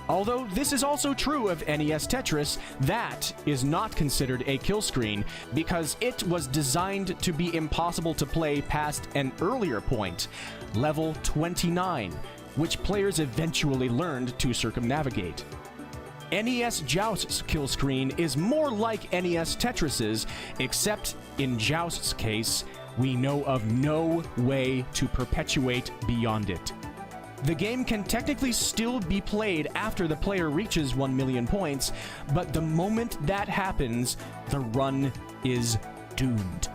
Although this is also true of NES Tetris, that is not considered a kill screen because it was designed to be impossible to play past an earlier point, level 29, which players eventually learned to circumnavigate. NES Joust's kill screen is more like NES Tetris's, except in Joust's case, we know of no way to perpetuate beyond it. The game can technically still be played after the player reaches 1 million points, but the moment that happens, the run is doomed.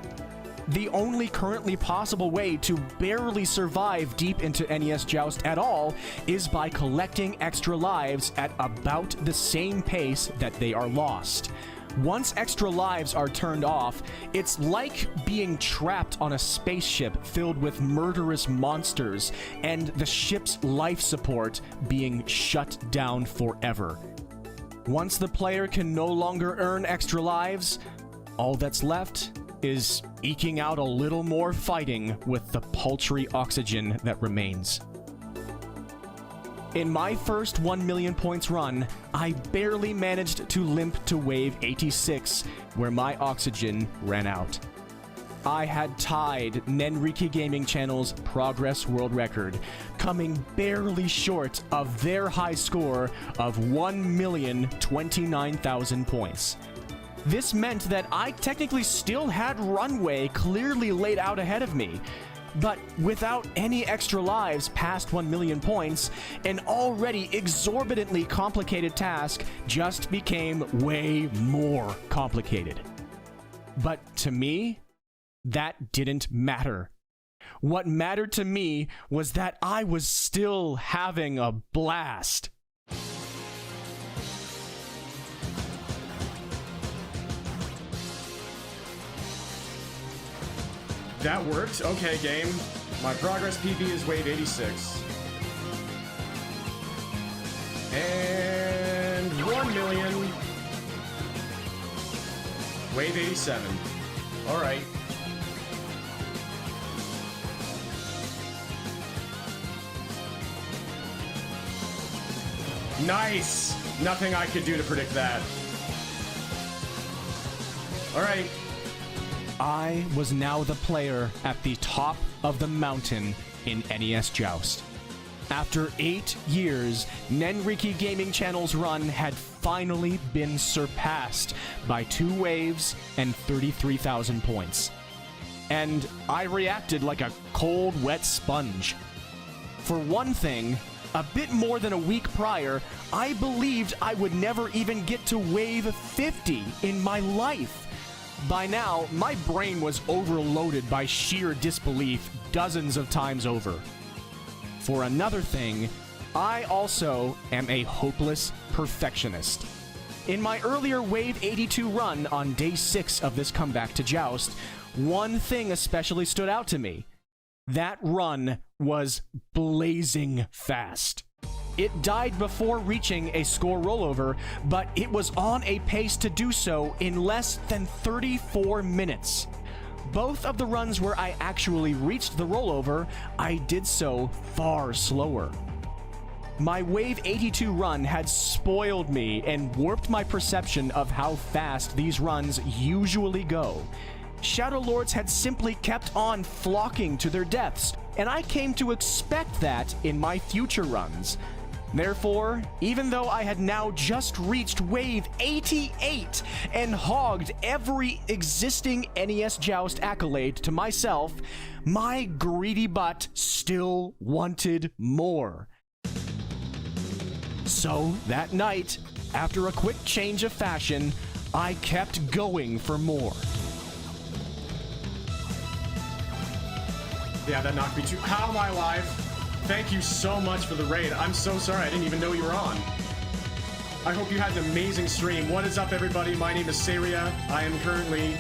The only currently possible way to barely survive deep into NES Joust at all is by collecting extra lives at about the same pace that they are lost. Once extra lives are turned off, it's like being trapped on a spaceship filled with murderous monsters and the ship's life support being shut down forever. Once the player can no longer earn extra lives, all that's left is eking out a little more fighting with the paltry oxygen that remains. In my first 1 million points run, I barely managed to limp to wave 86, where my oxygen ran out. I had tied Nenriki Gaming Channel's Progress World Record, coming barely short of their high score of 1,029,000 points. This meant that I technically still had runway clearly laid out ahead of me. But without any extra lives past 1 million points, an already exorbitantly complicated task just became way more complicated. But to me, that didn't matter. What mattered to me was that I was still having a blast. That worked? Okay, game. My progress PB is wave 86. And 1 million. Wave 87. Alright. Nice! Nothing I could do to predict that. Alright. I was now the player at the top of the mountain in NES Joust. After 8 years, Nenriki Gaming Channel's run had finally been surpassed by 2 waves and 33,000 points. And I reacted like a cold, wet sponge. For one thing, a bit more than a week prior, I believed I would never even get to wave 50 in my life. By now, my brain was overloaded by sheer disbelief dozens of times over. For another thing, I also am a hopeless perfectionist. In my earlier Wave 82 run on day 6 of this comeback to Joust, one thing especially stood out to me. That run was blazing fast. It died before reaching a score rollover, but it was on a pace to do so in less than 34 minutes. Both of the runs where I actually reached the rollover, I did so far slower. My Wave 82 run had spoiled me and warped my perception of how fast these runs usually go. Shadow Lords had simply kept on flocking to their deaths, and I came to expect that in my future runs. Therefore, even though I had now just reached Wave 88 and hogged every existing NES Joust accolade to myself, my greedy butt still wanted more. So, that night, after a quick change of fashion, I kept going for more. Yeah, that knocked me too. How am I alive? Thank you so much for the raid. I'm so sorry, I didn't even know you were on. I hope you had an amazing stream. What is up, everybody? My name is Saria. I am currently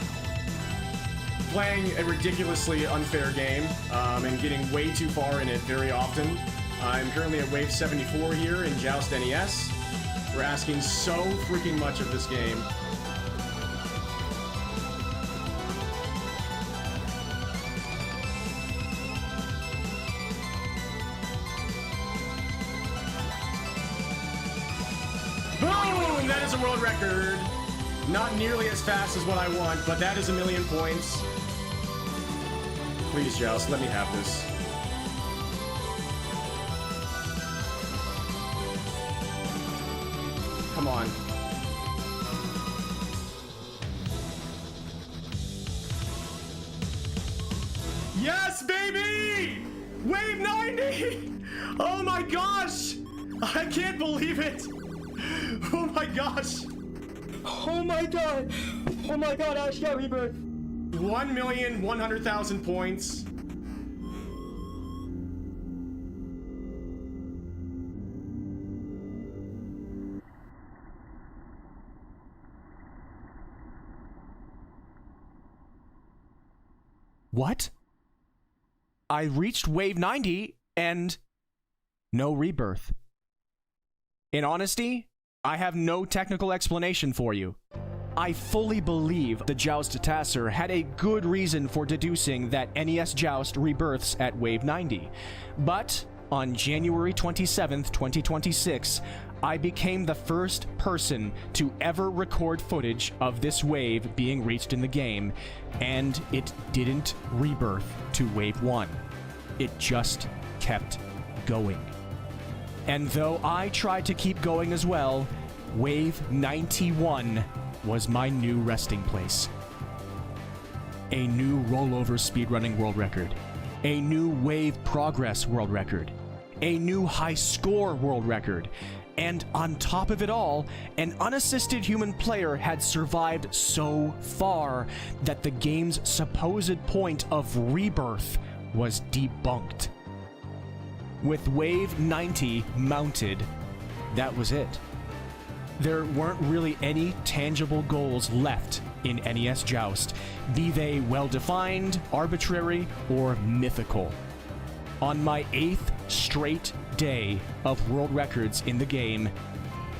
playing a ridiculously unfair game and getting way too far in it very often. I'm currently at Wave 74 here in Joust NES. We're asking so freaking much of this game. Boom! That is a world record. Not nearly as fast as what I want, but that is 1,000,000 points. Please, Joust, let me have this. Come on. Yes, baby! Wave 90! Oh my gosh! I can't believe it! Oh my gosh! Oh my god! Oh my god, Ash got rebirth! 1,100,000 points. What? I reached Wave 90 and no rebirth. In honesty, I have no technical explanation for you. I fully believe the Joust Tasser had a good reason for deducing that NES Joust rebirths at Wave 90. But on January 27th, 2026, I became the first person to ever record footage of this wave being reached in the game, and it didn't rebirth to Wave 1. It just kept going. And though I tried to keep going as well, Wave 91 was my new resting place. A new rollover speedrunning world record. A new wave progress world record. A new high score world record. And on top of it all, an unassisted human player had survived so far that the game's supposed point of rebirth was debunked. With Wave 90 mounted, that was it. There weren't really any tangible goals left in NES Joust, be they well-defined, arbitrary, or mythical. On my 8th straight day of world records in the game,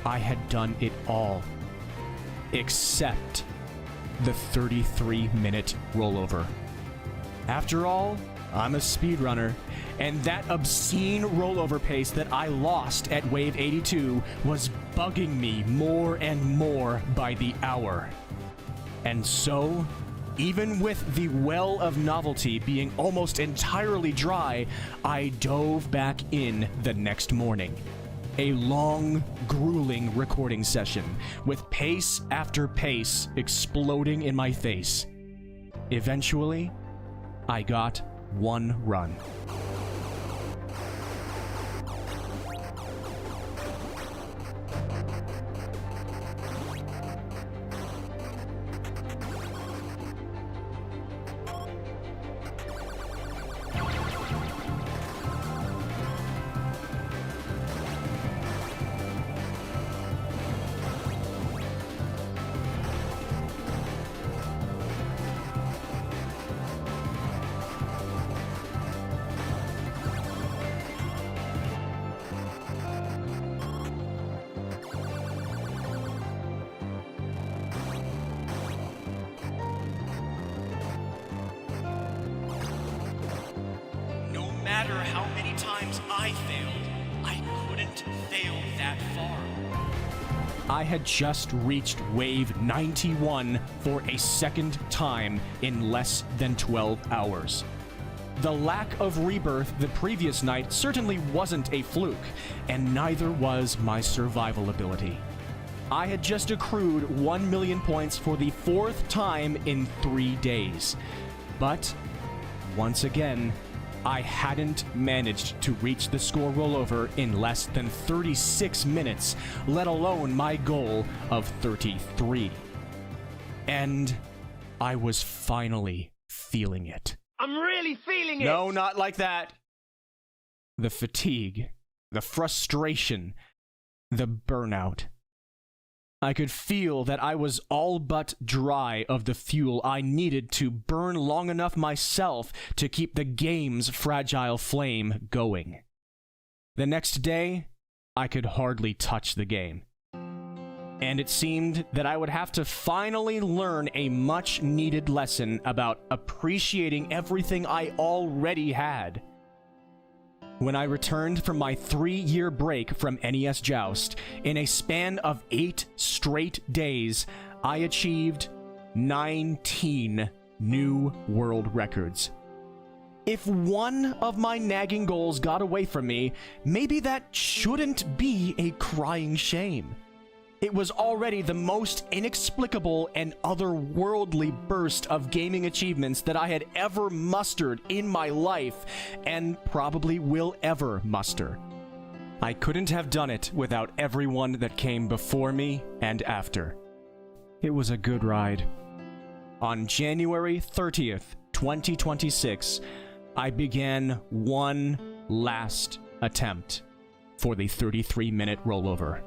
I had done it all, except the 33-minute rollover. After all, I'm a speedrunner, and that obscene rollover pace that I lost at Wave 82 was bugging me more and more by the hour. And so, even with the well of novelty being almost entirely dry, I dove back in the next morning. A long, grueling recording session, with pace after pace exploding in my face. Eventually, I got one run. how many times I failed, I couldn't fail that far. I had just reached wave 91 for a second time in less than 12 hours. The lack of rebirth the previous night certainly wasn't a fluke, and neither was my survival ability. I had just accrued 1 million points for the 4th time in 3 days. But, once again, I hadn't managed to reach the score rollover in less than 36 minutes, let alone my goal of 33. And I was finally feeling it. I'm really feeling it! No, not like that. The fatigue, the frustration, the burnout. I could feel that I was all but dry of the fuel I needed to burn long enough myself to keep the game's fragile flame going. The next day, I could hardly touch the game. And it seemed that I would have to finally learn a much-needed lesson about appreciating everything I already had. When I returned from my 3-year break from NES Joust, in a span of 8 straight days, I achieved 19 new world records. If one of my nagging goals got away from me, maybe that shouldn't be a crying shame. It was already the most inexplicable and otherworldly burst of gaming achievements that I had ever mustered in my life, and probably will ever muster. I couldn't have done it without everyone that came before me and after. It was a good ride. On January 30th, 2026, I began one last attempt for the 33-minute rollover.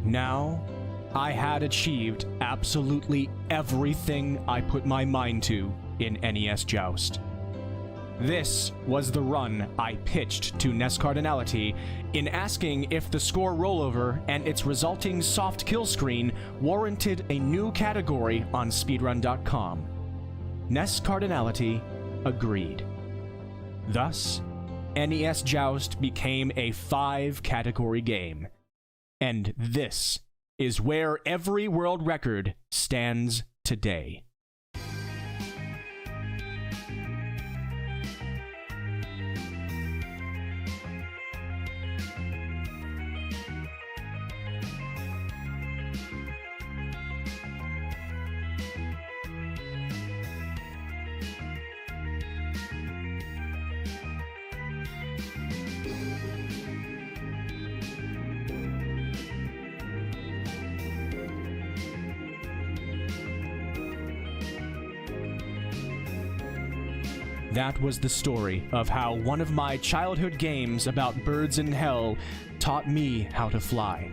Now, I had achieved absolutely everything I put my mind to in NES Joust. This was the run I pitched to NES Cardinality in asking if the score rollover and its resulting soft kill screen warranted a new category on speedrun.com. NES Cardinality agreed. Thus, NES Joust became a 5-category game. And this is where every world record stands today. that was the story of how one of my childhood games about birds in hell taught me how to fly.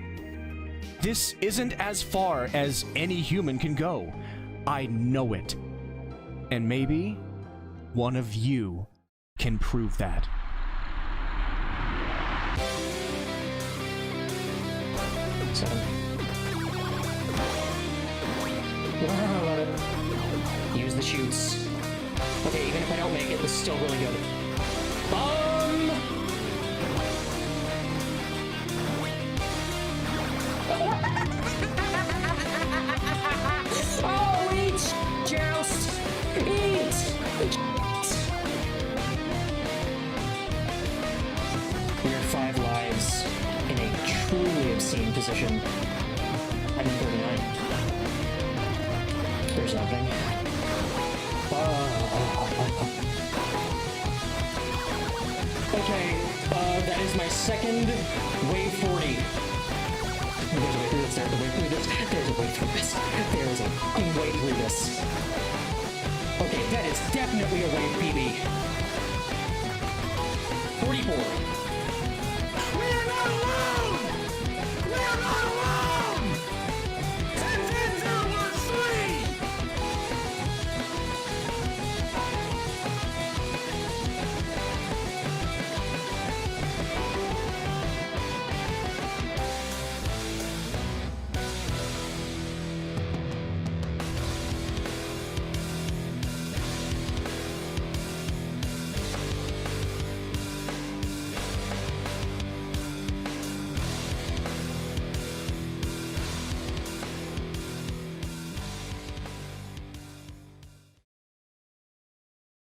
This isn't as far as any human can go. I know it. And maybe one of you can prove that. I love it. Use the shoots. Okay, even if I don't make it, this is still really good. Oh, eat, Joust! Eat! We are 5 lives in a truly obscene position. I'm in 39. There's nothing. Okay, that is my second wave 40. There's a way through this, there's a way through this, there's a way through this, there is a way through this. Okay, that is definitely a wave PB. 44.